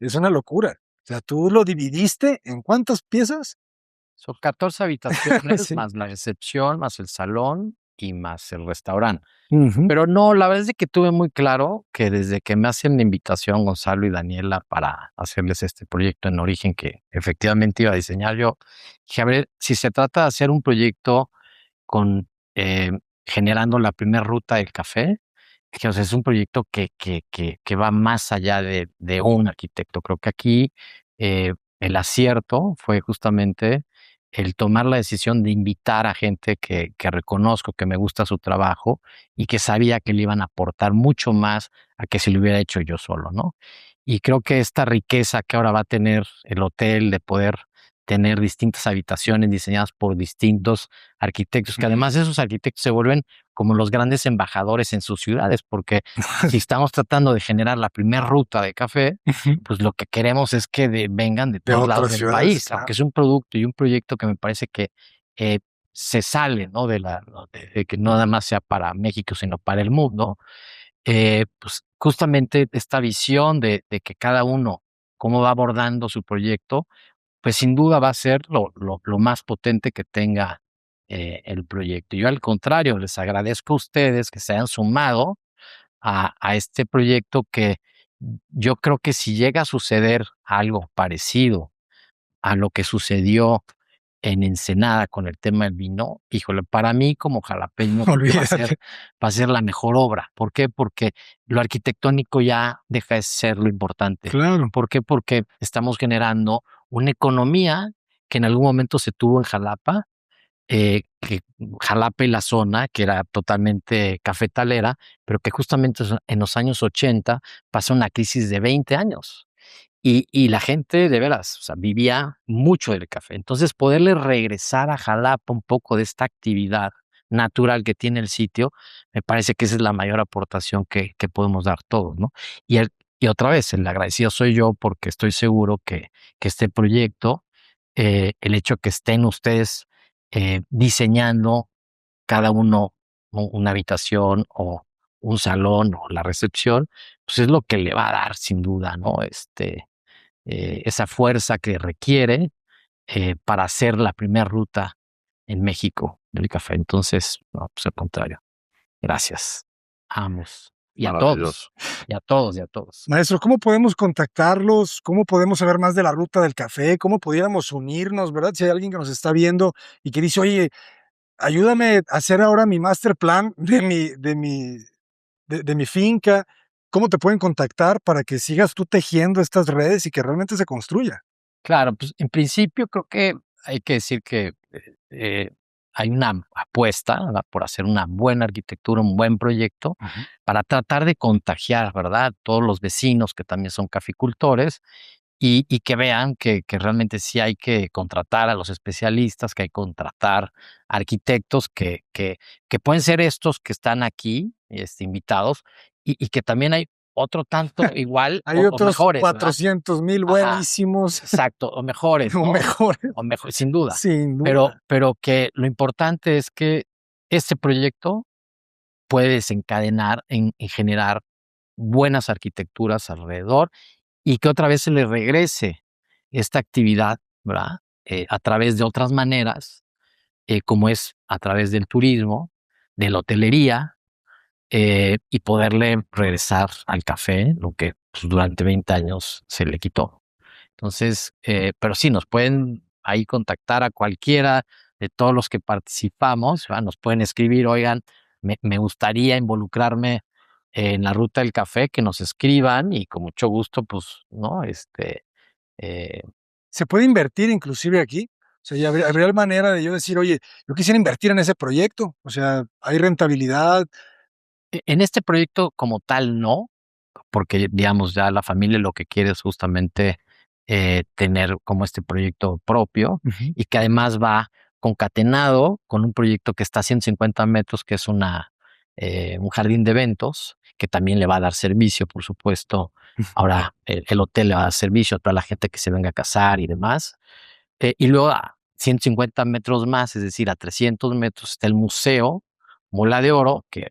Es una locura. O sea, tú lo dividiste en ¿cuántas piezas? Son 14 habitaciones, Sí. más la recepción, más el salón y más el restaurante. Ujú. Pero no, la verdad es de que tuve muy claro que desde que me hacen la invitación Gonzalo y Daniela para hacerles este proyecto en origen que efectivamente iba a diseñar yo, dije, a ver, si se trata de hacer un proyecto con eh, generando la primera ruta del café, que o sea, es un proyecto que va más allá de un arquitecto. Creo que aquí el acierto fue justamente el tomar la decisión de invitar a gente que reconozco, que me gusta su trabajo y que sabía que le iban a aportar mucho más a que si lo hubiera hecho yo solo, ¿no? Y creo que esta riqueza que ahora va a tener el hotel de poder tener distintas habitaciones diseñadas por distintos arquitectos, que además esos arquitectos se vuelven como los grandes embajadores en sus ciudades, porque si estamos tratando de generar la primera ruta de café, pues lo que queremos es que vengan de todos lados otras del ciudades, país, claro. aunque es un producto y un proyecto que me parece que eh, se sale, ¿no? De que no nada más sea para México, sino para el mundo. Pues justamente esta visión de que cada uno, cómo va abordando su proyecto, pues sin duda va a ser lo más potente que tenga el proyecto. Yo al contrario, les agradezco a ustedes que se hayan sumado a este proyecto que yo creo que si llega a suceder algo parecido a lo que sucedió en Ensenada con el tema del vino, híjole, para mí como jalapeño creo que Olvídate. va a ser la mejor obra. ¿Por qué? Porque lo arquitectónico ya deja de ser lo importante. Claro. ¿Por qué? Porque estamos generando una economía que en algún momento se tuvo en Jalapa, que Jalapa y la zona, que era totalmente cafetalera, pero que justamente en los años 80 pasó una crisis de 20 años. Y la gente de veras, o sea, vivía mucho del café. Entonces, poderle regresar a Jalapa un poco de esta actividad natural que tiene el sitio, me parece que esa es la mayor aportación que podemos dar todos, ¿no? Y otra vez, el agradecido soy yo porque estoy seguro que este proyecto, el hecho que estén ustedes diseñando cada uno una habitación o un salón o la recepción, pues es lo que le va a dar sin duda, ¿no? Esa fuerza que requiere para hacer la primera ruta en México del café. Entonces, no, pues al contrario. Gracias. Amos. Y a todos. Maravilloso. Y a todos, y a todos. Maestro, ¿cómo podemos contactarlos? ¿Cómo podemos saber más de la ruta del café? ¿Cómo pudiéramos unirnos, verdad? Si hay alguien que nos está viendo y que dice, oye, ayúdame a hacer ahora mi master plan de mi finca. ¿Cómo te pueden contactar para que sigas tú tejiendo estas redes y que realmente se construya? Claro, pues en principio creo que hay que decir que hay una apuesta, ¿verdad?, por hacer una buena arquitectura, un buen proyecto, para tratar de contagiar, ¿verdad?, todos los vecinos que también son caficultores y que vean que realmente sí hay que contratar a los especialistas, que hay que contratar arquitectos que pueden ser estos que están aquí, invitados, y que también hay otro tanto igual Hay o otros mejores, ¿verdad? 400,000 Ajá, buenísimos exacto, o mejores, o ¿no? mejores, O mejor, sin duda. sin duda. Pero que lo importante es que este proyecto puede desencadenar en generar buenas arquitecturas alrededor y que otra vez se le regrese esta actividad, ¿verdad? A través de otras maneras, como es a través del turismo, de la hotelería, y poderle regresar al café lo que pues, durante 20 años se le quitó. Entonces, pero sí, nos pueden ahí contactar a cualquiera de todos los que participamos, ¿verdad? Nos pueden escribir, oigan, me gustaría involucrarme en la ruta del café, que nos escriban y con mucho gusto, pues, ¿no? Eh, ¿Se puede invertir inclusive aquí? O sea, ¿y habría manera de yo decir: "Oye, yo quisiera invertir en ese proyecto"? O sea, ¿hay rentabilidad? en este proyecto como tal, no, porque digamos ya la familia lo que quiere es justamente tener como este proyecto propio Ujú. y que además va concatenado con un proyecto que está a 150 metros, que es un jardín de eventos, que también le va a dar servicio, por supuesto. Ahora el hotel le va a dar servicio a toda la gente que se venga a casar y demás. Y luego a 150 metros más, es decir, a 300 metros está el museo Mola de Oro, que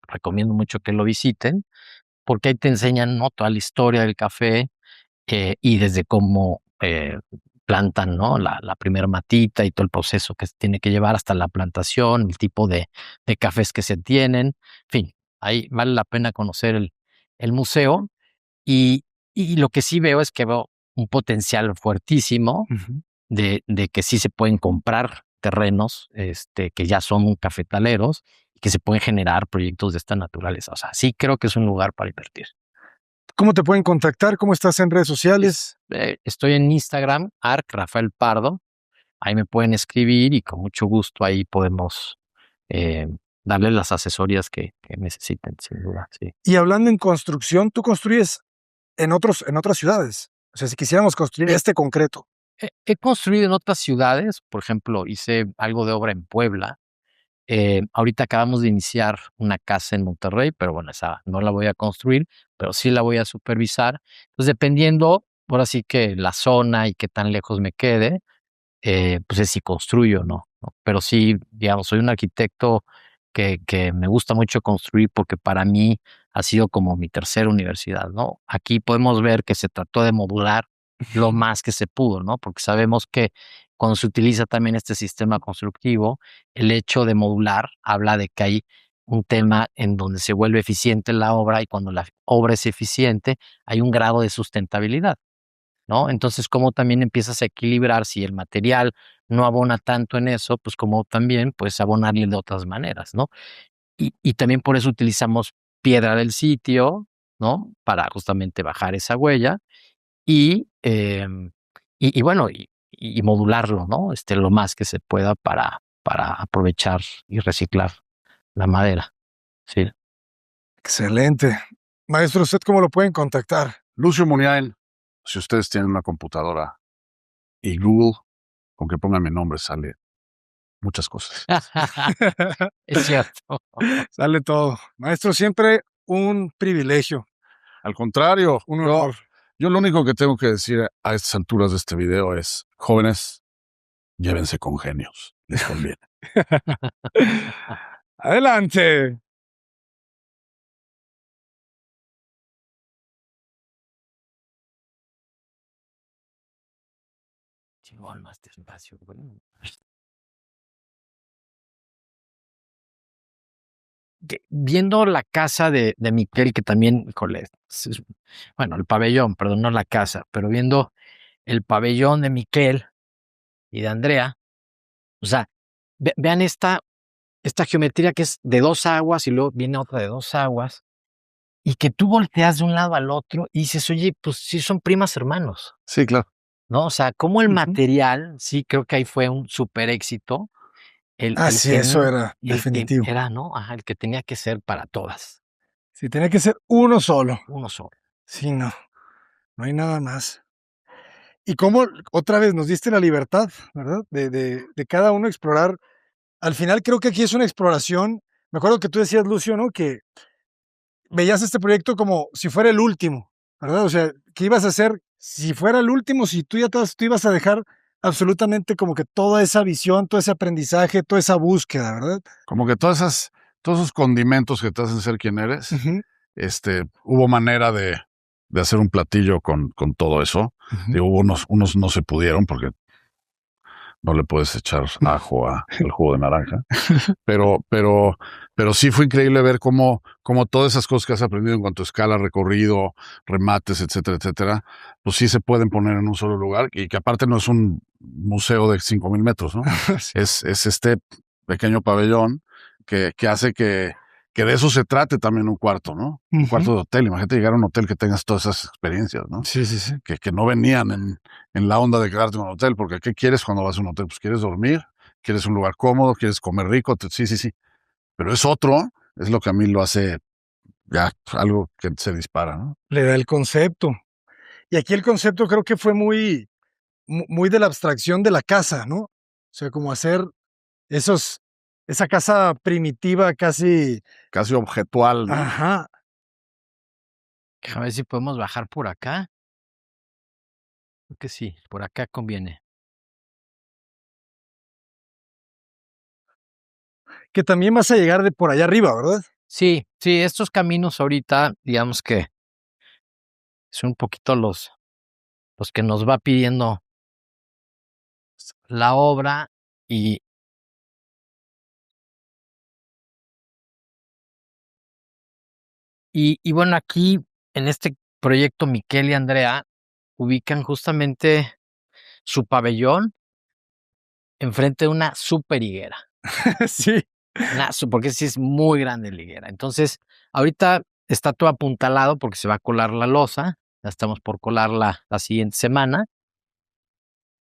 recomiendo mucho que lo visiten porque ahí te enseñan, ¿no? Toda la historia del café, y desde cómo plantan, ¿no? La primera matita y todo el proceso que se tiene que llevar hasta la plantación, el tipo de cafés que se tienen. En fin, ahí vale la pena conocer el museo. Y, y lo que sí veo es que veo un potencial fuertísimo Ujú. de que sí se pueden comprar terrenos que ya son cafetaleros y que se pueden generar proyectos de esta naturaleza. O sea, sí creo que es un lugar para invertir. ¿Cómo te pueden contactar? ¿Cómo estás en redes sociales? Estoy en Instagram, Arc Rafael Pardo. Ahí me pueden escribir y con mucho gusto ahí podemos eh, darles las asesorías que necesiten, sin duda. Sí. Y hablando en construcción, ¿tú construyes en otras ciudades? O sea, si quisiéramos construir Eh, este concreto. he construido en otras ciudades, por ejemplo, hice algo de obra en Puebla. Ahorita acabamos de iniciar una casa en Monterrey, pero bueno, esa no la voy a construir, pero sí la voy a supervisar. Entonces, dependiendo, ahora sí que la zona y qué tan lejos me quede, pues es si construyo o no, ¿no? Pero sí, digamos, soy un arquitecto que me gusta mucho construir porque para mí ha sido como mi tercera universidad, ¿no? Aquí podemos ver que se trató de modular lo más que se pudo, ¿no? Porque sabemos que cuando se utiliza también este sistema constructivo, el hecho de modular habla de que hay un tema en donde se vuelve eficiente la obra y cuando la obra es eficiente, hay un grado de sustentabilidad. ¿No? Entonces, cómo también empiezas a equilibrar si el material no abona tanto en eso, pues como también puedes abonarle de otras maneras, ¿no? Y también por eso utilizamos piedra del sitio, ¿no? Para justamente bajar esa huella y, y bueno, y modularlo, ¿no? Lo más que se pueda para aprovechar y reciclar la madera. Sí. Excelente. Maestro, ¿usted cómo lo pueden contactar? Lucio Muniain, si ustedes tienen una computadora y Google, con que pongan mi nombre sale muchas cosas. Es cierto. Sale todo. Maestro, siempre un privilegio, Al contrario, un yo, honor. yo lo único que tengo que decir a estas alturas de este video es, jóvenes, llévense con genios, les conviene. Adelante. Chingón, más despacio, güey. Viendo la casa de Miquel, que también, híjole, bueno, el pabellón, perdón, no la casa, pero viendo el pabellón de Miquel y de Andrea, o sea, vean esta geometría que es de dos aguas y luego viene otra de dos aguas, y que tú volteas de un lado al otro y dices, oye, pues sí son primas hermanos, Sí, claro. ¿no? O sea, como el Ujú. material, sí, creo que ahí fue un súper éxito, Ah, sí, eso era el que definitivo. era, ¿no? Ajá, el que tenía que ser para todas, Sí, tenía que ser uno solo. uno solo. Sí, no, no hay nada más. y cómo otra vez nos diste la libertad, ¿verdad? De cada uno explorar. Al final creo que aquí es una exploración. Me acuerdo que tú decías, Lucio, ¿no? Que veías este proyecto como si fuera el último, ¿verdad? O sea, ¿qué ibas a hacer si fuera el último? Si tú tú ibas a dejar absolutamente como que toda esa visión, todo ese aprendizaje, toda esa búsqueda, ¿verdad? Como que todos esos condimentos que te hacen ser quien eres, Ujú, hubo manera de hacer un platillo con todo eso. ujú. Digo, unos no se pudieron porque no le puedes echar ajo al jugo de naranja. Pero sí fue increíble ver cómo todas esas cosas que has aprendido en cuanto a escala, recorrido, remates, etcétera, pues sí se pueden poner en un solo lugar y que aparte no es un museo de 5,000 metros, ¿no? Sí. Es este pequeño pabellón que hace que de eso se trate también un cuarto, ¿no? Un Ujú. cuarto de hotel. Imagínate llegar a un hotel que tengas todas esas experiencias, ¿no? Sí, sí, sí. Que no venían en la onda de quedarte en un hotel, porque ¿qué quieres cuando vas a un hotel? Pues quieres dormir, quieres un lugar cómodo, quieres comer rico, sí. Pero es lo que a mí lo hace ya algo que se dispara, ¿no? Le da el concepto. Y aquí el concepto creo que fue muy de la abstracción de la casa, ¿no? O sea, como hacer esa casa primitiva casi. Casi objetual, ¿no? Ajá. A ver si podemos bajar por acá. Creo que sí, por acá conviene. Que también vas a llegar de por allá arriba, ¿verdad? Sí, sí, estos caminos ahorita, digamos que son un poquito los que nos va pidiendo la obra y, y bueno, aquí en este proyecto Miquel y Andrea ubican justamente su pabellón enfrente de una super higuera. Sí. Porque sí es muy grande la higuera. Entonces, ahorita está todo apuntalado porque se va a colar la losa. Ya estamos por colarla la siguiente semana.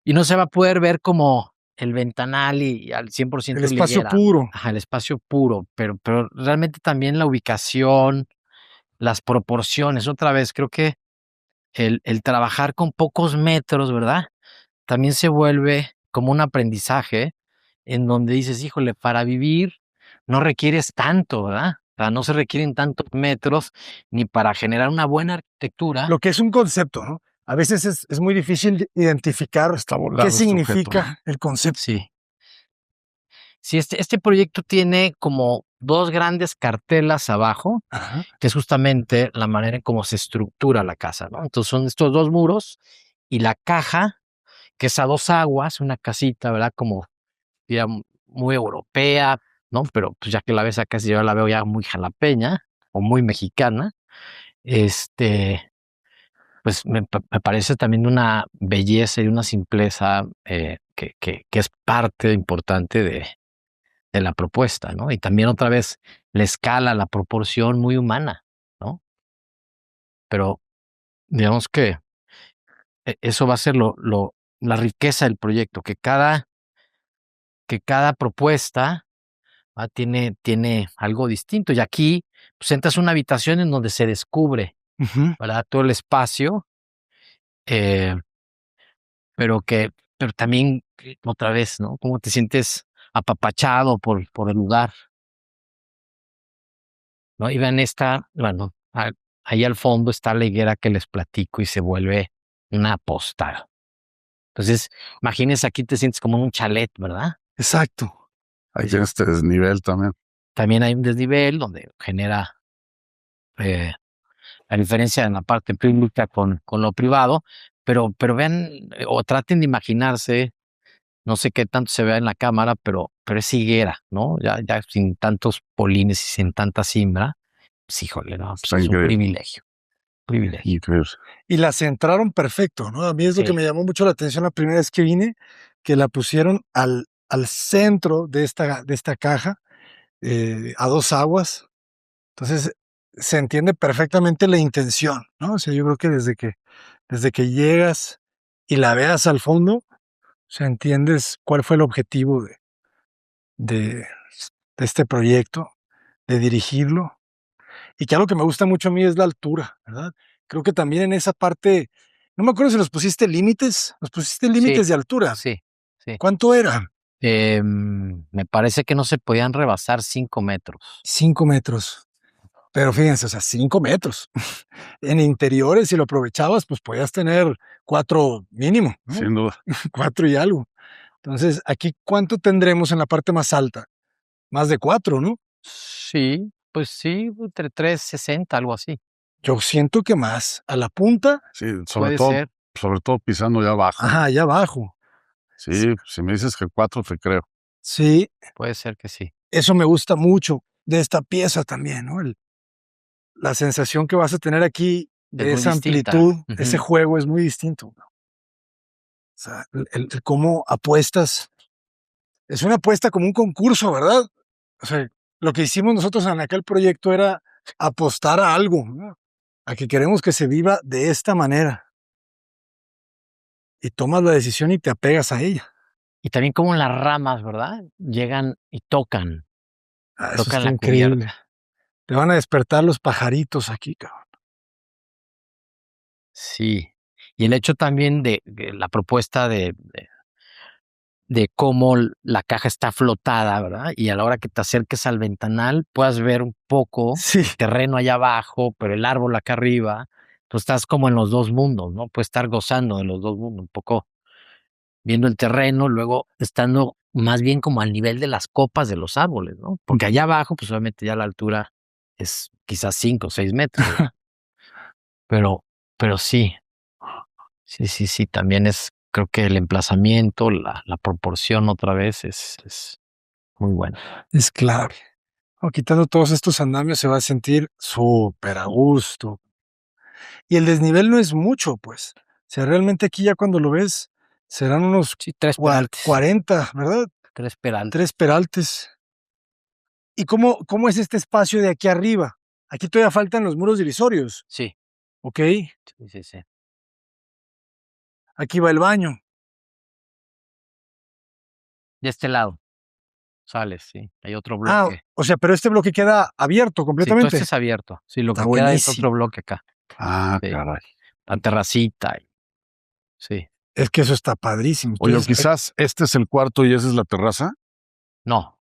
Y no se va a poder ver como el ventanal y al El 100% la espacio higuera. puro. Ajá, el espacio puro, pero realmente también la ubicación, las proporciones. Otra vez, creo que el trabajar con pocos metros, ¿verdad? También se vuelve como un aprendizaje en donde dices, híjole, para vivir no requieres tanto, ¿verdad? O sea, no se requieren tantos metros ni para generar una buena arquitectura. Lo que es un concepto, ¿no? A veces es muy difícil identificar Está qué volado este objeto, ¿no? significa el concepto. Sí. Sí, este proyecto tiene como dos grandes cartelas abajo, Ajá. que es justamente la manera en cómo se estructura la casa, ¿no? Entonces son estos dos muros y la caja, que es a dos aguas, una casita, ¿verdad? Como ya muy europea, ¿no? Pero pues ya que la ves acá, si yo la veo ya muy jalapeña o muy mexicana, pues me parece también una belleza y una simpleza que es parte importante de la propuesta, ¿no? Y también otra vez la escala, la proporción muy humana, ¿no? Pero digamos que eso va a ser la riqueza del proyecto, que cada propuesta tiene algo distinto. Y aquí pues entras a una habitación en donde se descubre, Ujú. ¿verdad? Todo el espacio, eh, pero también otra vez, ¿no? Cómo te sientes apapachado por el lugar, ¿no? Y vean bueno, ahí al fondo está la higuera que les platico y se vuelve una postal. Entonces, imagínense, aquí te sientes como en un chalet, ¿verdad? Exacto. Ahí tiene este desnivel también. También hay un desnivel donde genera eh, la diferencia en la parte pública con lo privado, pero vean o traten de imaginarse, no sé qué tanto se vea en la cámara, pero es higuera, ¿no? Ya sin tantos polines y sin tanta siembra, pues híjole, no, pues Está es un increíble. privilegio. Increíble. Y la centraron perfecto, ¿no? A mí es lo que Sí, me llamó mucho la atención la primera vez que vine, que la pusieron al centro de esta caja, a dos aguas. Entonces, se entiende perfectamente la intención, ¿no? O sea, yo creo que desde que llegas y la veas al fondo, o sea, entiendes cuál fue el objetivo de, de este proyecto, de dirigirlo. Y que algo que me gusta mucho a mí es la altura, ¿verdad? Creo que también en esa parte No me acuerdo si los pusiste límites. Los pusiste límites de altura. Sí, sí. ¿Cuánto era? Me parece que no se podían rebasar 5 metros. 5 metros. Pero fíjense, o sea, 5 metros. En interiores, si lo aprovechabas, pues podías tener 4 mínimo, ¿no? Sin duda. 4 y algo. Entonces, aquí, ¿cuánto tendremos en la parte más alta? Más de 4, ¿no? Sí, pues sí, entre 360, algo así. Yo siento que más. A la punta, Sí, Puede ser. sobre todo pisando ya abajo. ajá, allá abajo. Sí, si me dices que 4, te creo. Sí, Puede ser que sí. eso me gusta mucho de esta pieza también, ¿no? La sensación que vas a tener aquí de muy esa distinta. amplitud, ese Ujú. juego es muy distinto, ¿no? O sea, el cómo apuestas. Es una apuesta como un concurso, ¿verdad? O sea, lo que hicimos nosotros en aquel proyecto era apostar a algo, ¿no? A que queremos que se viva de esta manera. Y tomas la decisión y te apegas a ella. Y también como las ramas, ¿verdad? Llegan y tocan Eso está la increíble. cubierta. Te van a despertar los pajaritos aquí, cabrón. Sí. Y el hecho también de la propuesta de cómo la caja está flotada, ¿verdad? Y a la hora que te acerques al ventanal, puedas ver un poco Sí, el terreno allá abajo, pero el árbol acá arriba. Tú estás como en los dos mundos, ¿no? Puedes estar gozando de los dos mundos, un poco viendo el terreno, luego estando más bien como al nivel de las copas de los árboles, ¿no? Porque allá abajo, pues obviamente ya la altura es quizás 5 o 6 metros, ¿verdad? Pero sí, sí, también es, creo que el emplazamiento, la proporción otra vez es muy buena. es clave. O quitando todos estos andamios se va a sentir súper a gusto. Y el desnivel no es mucho, pues. O sea, realmente aquí ya cuando lo ves, serán unos Sí, 3 peraltes. 40, ¿verdad? 3 peraltes. 3 peraltes. ¿Y cómo es este espacio de aquí arriba? Aquí todavía faltan los muros divisorios, Sí, ¿ok? sí. Aquí va el baño. De este lado sales, sí. Hay otro Ah, bloque. o sea, pero este bloque queda abierto Sí, todo completamente. este es abierto. Sí, lo Está que queda es buenísimo. otro bloque acá. Ah, Sí. caray. La terracita. Sí. Es que eso está padrísimo. Oye, Entonces, quizás este es el cuarto y esa es la terraza. No,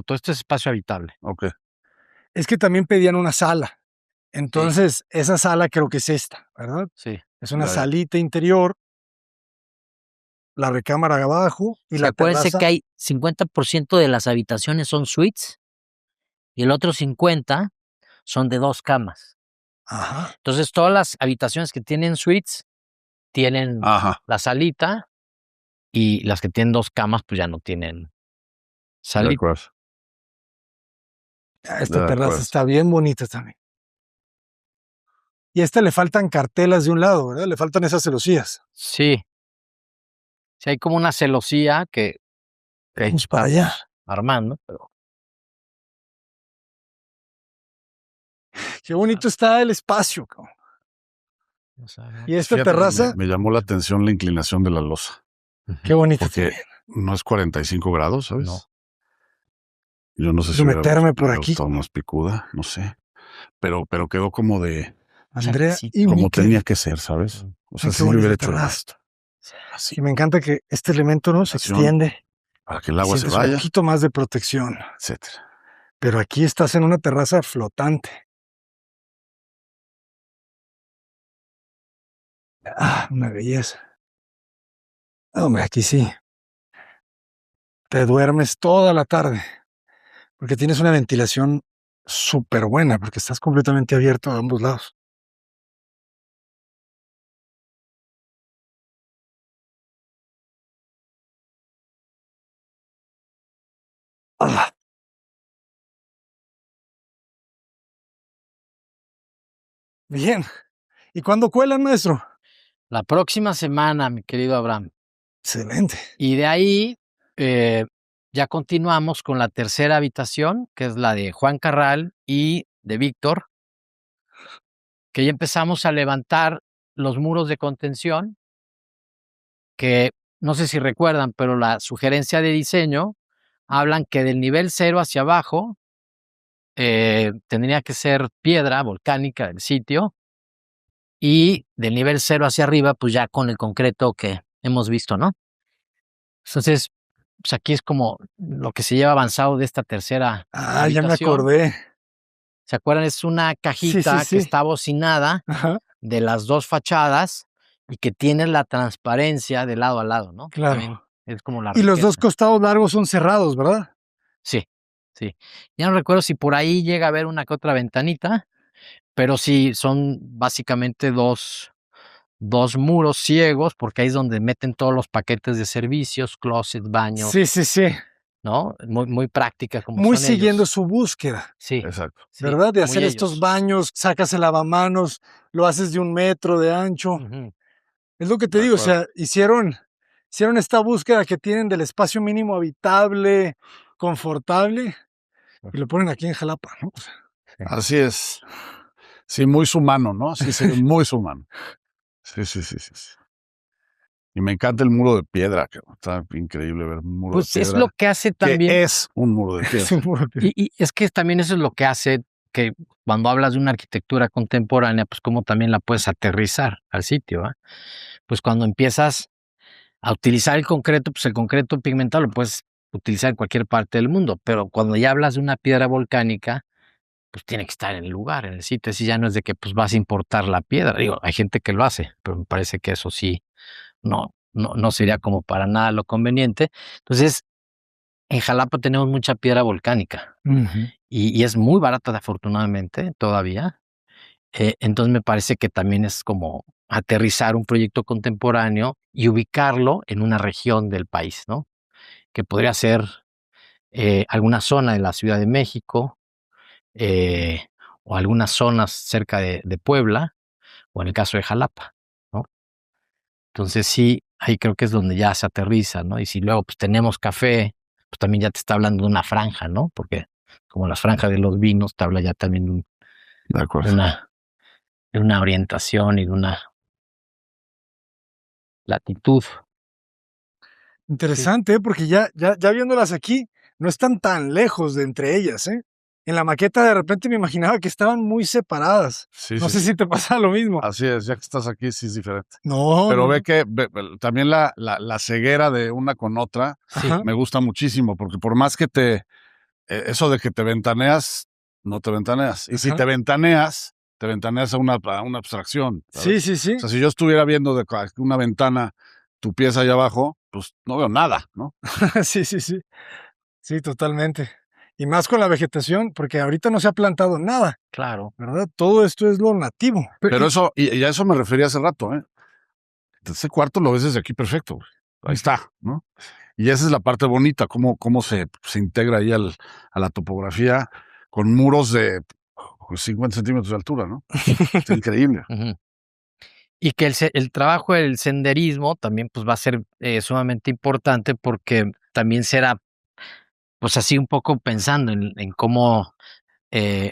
todo esto es espacio habitable. Ok. es que también pedían una sala. Sí, Entonces, esa sala creo que es esta, ¿verdad? sí. Es una Ya, ya. salita interior, la recámara abajo y Sí, la acuérdense terraza. que hay 50% de las habitaciones son suites y el otro 50 son de 2 camas. Ajá. Entonces, todas las habitaciones que tienen suites tienen Ajá. la salita y las que tienen 2 camas, pues ya no tienen De salita. acuerdo. Esta De terraza acuerdo. está bien bonita también. Y a esta le faltan cartelas de un lado, ¿verdad? Le faltan esas celosías. Sí. Sí, hay como una celosía que Vamos para allá. armando, pero Qué bonito está el espacio, cabrón. Y esta Fíjate que terraza, me llamó la atención la inclinación de la losa. qué bonita Porque también. no es 45 grados, ¿sabes? No. Yo no sé si Quiero hubiera meterme por hubiera aquí. gustado más picuda, no sé. Pero quedó como de, Andrea Chacecito. y como Miquel. tenía que ser, ¿sabes? O sea, Qué si le bonita hubiera hecho el terraza. basto. Así, Y me encanta que este elemento no se Nación, extiende. para que el agua se Sientes un vaya, poquito más de protección. etcétera. Pero aquí estás en una terraza flotante. Una belleza. Hombre, aquí sí. Te duermes toda la tarde. Porque tienes una ventilación súper buena, porque estás completamente abierto a ambos lados. Ah. Bien. ¿Y cuándo cuelan, maestro? La próxima semana, mi querido Abraham. Excelente. Y de ahí ya continuamos con la tercera habitación, que es la de Juan Carral y de Víctor, que ya empezamos a levantar los muros de contención, que no sé si recuerdan, pero la sugerencia de diseño hablan que del nivel 0 hacia abajo tendría que ser piedra volcánica del sitio y del nivel 0 hacia arriba, pues ya con el concreto que hemos visto, ¿no? Entonces, pues aquí es como lo que se lleva avanzado de esta tercera Ah, ya me habitación. acordé. ¿Se acuerdan? Es una Sí, sí, cajita que sí. está bocinada Ajá, de las dos fachadas y que tiene la transparencia de lado a lado, ¿no? claro. También es como la Y los 2 riqueza. costados largos son cerrados, ¿verdad? Sí, sí. Ya no recuerdo si por ahí llega a haber una que otra ventanita, pero sí son básicamente dos muros ciegos, porque ahí es donde meten todos los paquetes de servicios, closet, baños, Sí, sí, sí. ¿no? Muy práctica como Muy son siguiendo ellos. su búsqueda, Sí, Exacto. sí, ¿verdad? De muy hacer estos ellos. baños, sacas el lavamanos, lo haces de 1 metro de ancho. Ujú. Es lo que te De digo, o acuerdo. sea, hicieron esta búsqueda que tienen del espacio mínimo habitable, confortable, y lo ponen aquí en Jalapa, ¿no? O sea, Así es. Sí, muy humano, ¿no? Sí, se ve muy humano. Sí, sí, sí, sí, sí. Y me encanta el muro de piedra, cabrón. Está increíble ver un muro de Pues es lo piedra. que hace Que también, es un muro de es piedra. un muro de piedra. y es que también eso es lo que hace que cuando hablas de una arquitectura contemporánea, pues cómo también la puedes aterrizar al sitio, ¿ah? Pues cuando empiezas a utilizar el concreto, pues el concreto pigmentado lo puedes utilizar en cualquier parte del mundo, pero cuando ya hablas de una piedra volcánica, pues tiene que estar en el lugar, en el sitio. Así ya no es de que pues vas a importar la piedra. Digo, hay gente que lo hace, pero me parece que eso sí, no sería como para nada lo conveniente. Entonces, en Jalapa tenemos mucha piedra volcánica Ujú. y es muy barata, afortunadamente, todavía. Entonces me parece que también es como aterrizar un proyecto contemporáneo y ubicarlo en una región del país, ¿no? Que podría ser alguna zona de la Ciudad de México, eh, o algunas zonas cerca de Puebla, o en el caso de Jalapa, ¿no? Entonces sí, ahí creo que es donde ya se aterriza, ¿no? Y si luego pues tenemos café, pues también ya te está hablando de una franja, ¿no? Porque como las franjas de los vinos, te habla ya también De de acuerdo. una orientación y de una latitud. Sí. Interesante, ¿eh? Porque ya viéndolas aquí, no están tan lejos de entre ellas, ¿eh? En la maqueta de repente me imaginaba que estaban muy separadas. Sí, No sí, sé sí. si te pasa lo mismo. Así es, ya que estás aquí, sí es diferente. No, Pero no, ve no. que también la ceguera de una con otra Sí. Ajá. me gusta muchísimo, porque por más que eso de que te ventaneas, no te ventaneas. Y si Ajá. te ventaneas a una abstracción, Sí, ¿sabes? sí, sí. O sea, si yo estuviera viendo de una ventana tu pieza allá abajo, pues no veo nada, ¿no? Sí, sí, sí. Sí, totalmente. Y más con la vegetación, porque ahorita no se ha plantado nada, Claro. ¿verdad? Todo esto es lo nativo. Pero eso, y a eso me refería hace rato, ¿eh? Ese cuarto lo ves desde aquí perfecto, güey. Ahí está, ¿no? Y esa es la parte bonita, cómo se integra ahí a la topografía con muros de 50 centímetros de altura, ¿no? Está increíble. Ujú. Y que el trabajo del senderismo también pues va a ser sumamente importante porque también será pues así un poco pensando en cómo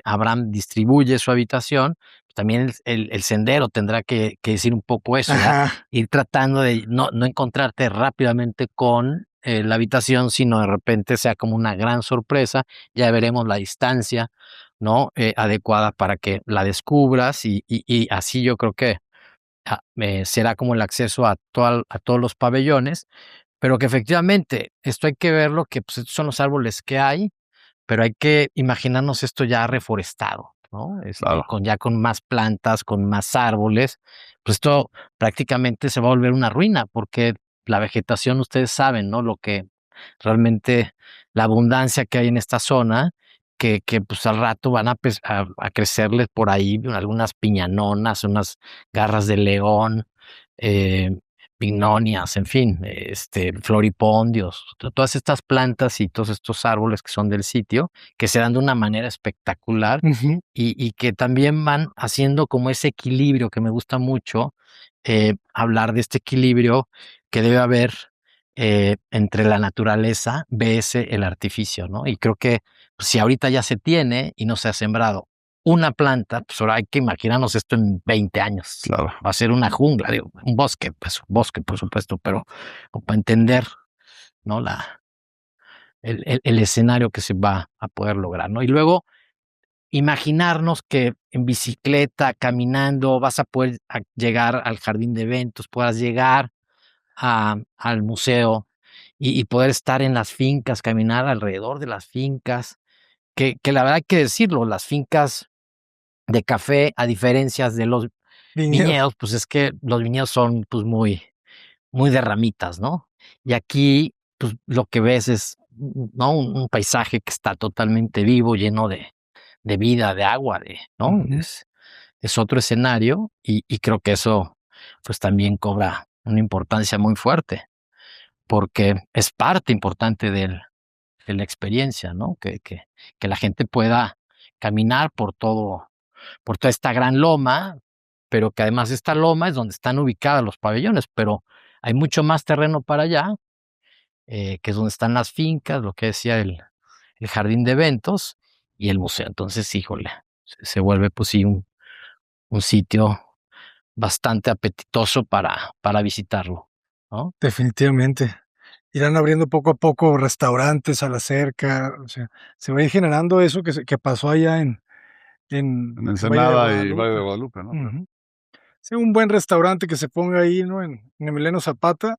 Abraham distribuye su habitación, también el sendero tendrá que decir un poco eso, ¿verdad? Ajá. Ir tratando de no encontrarte rápidamente con la habitación, sino de repente sea como una gran sorpresa, ya veremos la distancia, ¿no? Adecuada para que la descubras y así yo creo que será como el acceso a todos los pabellones, pero que efectivamente esto hay que verlo, que pues estos son los árboles que hay, pero hay que imaginarnos esto ya reforestado, ¿no? Claro. Con más plantas, con más árboles, pues esto prácticamente se va a volver una ruina, porque la vegetación, ustedes saben, ¿no? Lo que realmente la abundancia que hay en esta zona, que pues al rato van a crecerles por ahí algunas piñanonas, unas garras de león, eh, pignonias, en fin, floripondios, todas estas plantas y todos estos árboles que son del sitio, que se dan de una manera espectacular Ujú. y que también van haciendo como ese equilibrio que me gusta mucho, hablar de este equilibrio que debe haber entre la naturaleza vs el artificio, ¿no? Y creo que pues, si ahorita ya se tiene y no se ha sembrado una planta, pues ahora hay que imaginarnos esto en 20 años. Claro. Va a ser una jungla, digo, un bosque, pues un bosque, por supuesto, pero como para entender, ¿no? El escenario que se va a poder lograr, ¿no? Y luego, imaginarnos que en bicicleta, caminando, vas a poder llegar al jardín de eventos, puedas llegar al museo y poder estar en las fincas, caminar alrededor de las fincas, que la verdad hay que decirlo, las fincas de café, a diferencia de los viñedos, pues es que los viñedos son pues muy de ramitas, ¿no? Y aquí, pues lo que ves es, ¿no? Un paisaje que está totalmente vivo, lleno de vida, de agua, ¿no? Ujú. Es otro escenario y creo que eso, pues también cobra una importancia muy fuerte, porque es parte importante de la experiencia, ¿no? Que la gente pueda caminar por toda esta gran loma, pero que además esta loma es donde están ubicados los pabellones, pero hay mucho más terreno para allá, que es donde están las fincas, lo que decía el jardín de eventos y el museo. Entonces, híjole, se vuelve pues sí un sitio bastante apetitoso para visitarlo, ¿no? Definitivamente. Irán abriendo poco a poco restaurantes a la cerca, o sea, se va a ir generando eso que pasó allá En en Valle de Ensenada y Valle de Guadalupe. Guadalupe, ¿no? Ujú. Sí, un buen restaurante que se ponga ahí, ¿no? En Emiliano Zapata,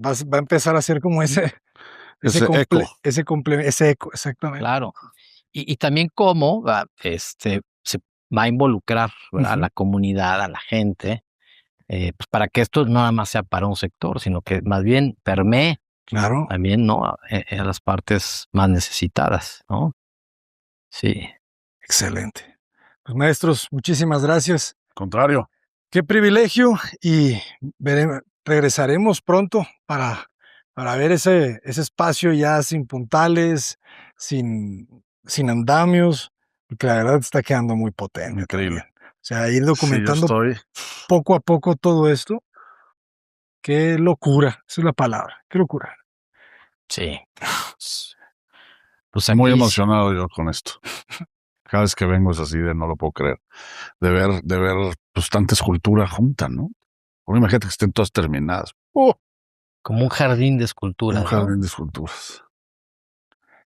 va a empezar a ser como Ese eco. ese eco, exactamente. Claro. Y también cómo se va a involucrar, ¿verdad? A Ujú. la comunidad, a la gente, pues para que esto no nada más sea para un sector, sino que más bien permee Claro, también, ¿no? A las partes más necesitadas, ¿no? Sí. excelente. Pues, maestros, muchísimas gracias. Contrario. Qué privilegio y regresaremos pronto para ver ese espacio ya sin puntales, sin andamios, porque la verdad está quedando muy potente Increíble. también. O sea, ir Sí, yo documentando estoy. poco a poco todo esto, qué locura, esa es la palabra, qué locura. Sí. Pues Muy aquí emocionado yo con esto. Cada vez que vengo es así de no lo puedo creer. De ver pues tanta escultura junta, ¿no? Ahora imagínate que estén todas terminadas. como un jardín de Un esculturas, ¿no? jardín de esculturas.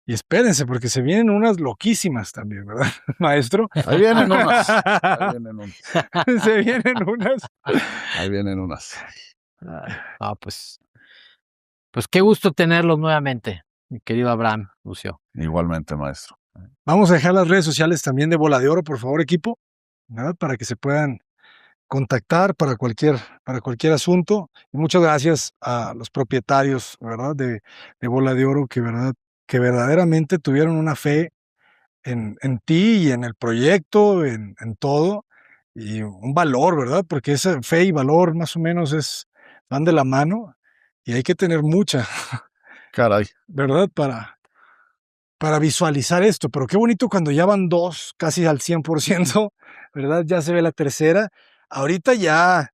Y espérense, porque se vienen unas loquísimas también, ¿verdad, maestro? Ahí vienen unas. Ahí vienen unas. Se vienen unas. Ahí vienen unas. Pues qué gusto tenerlos nuevamente, mi querido Abraham, Lucio. Igualmente, maestro. Vamos a dejar las redes sociales también de Bola de Oro, por favor, equipo, ¿verdad? Para que se puedan contactar para cualquier asunto. Y muchas gracias a los propietarios, ¿verdad? De Bola de Oro, que verdaderamente tuvieron una fe en ti y en el proyecto, en todo, y un valor, ¿verdad? Porque esa fe y valor más o menos van de la mano y hay que tener mucha, Caray. ¿verdad? Para visualizar esto, pero qué bonito cuando ya van 2 casi al 100%, ¿verdad? Ya se ve la tercera. Ahorita ya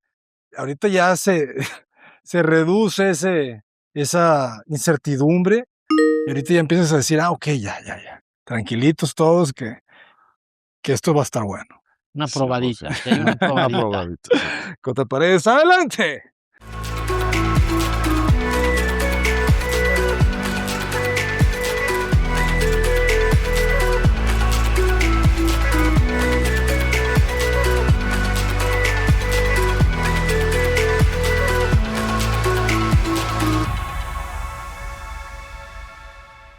ahorita ya se reduce esa incertidumbre, y ahorita ya empiezas a decir: "Ah, okey, ya. Tranquilitos todos que esto va a estar bueno". Una Sí, pues, probadita, sí. ya hay una Una probadita. probadita. Sí. Contra Paredes, adelante.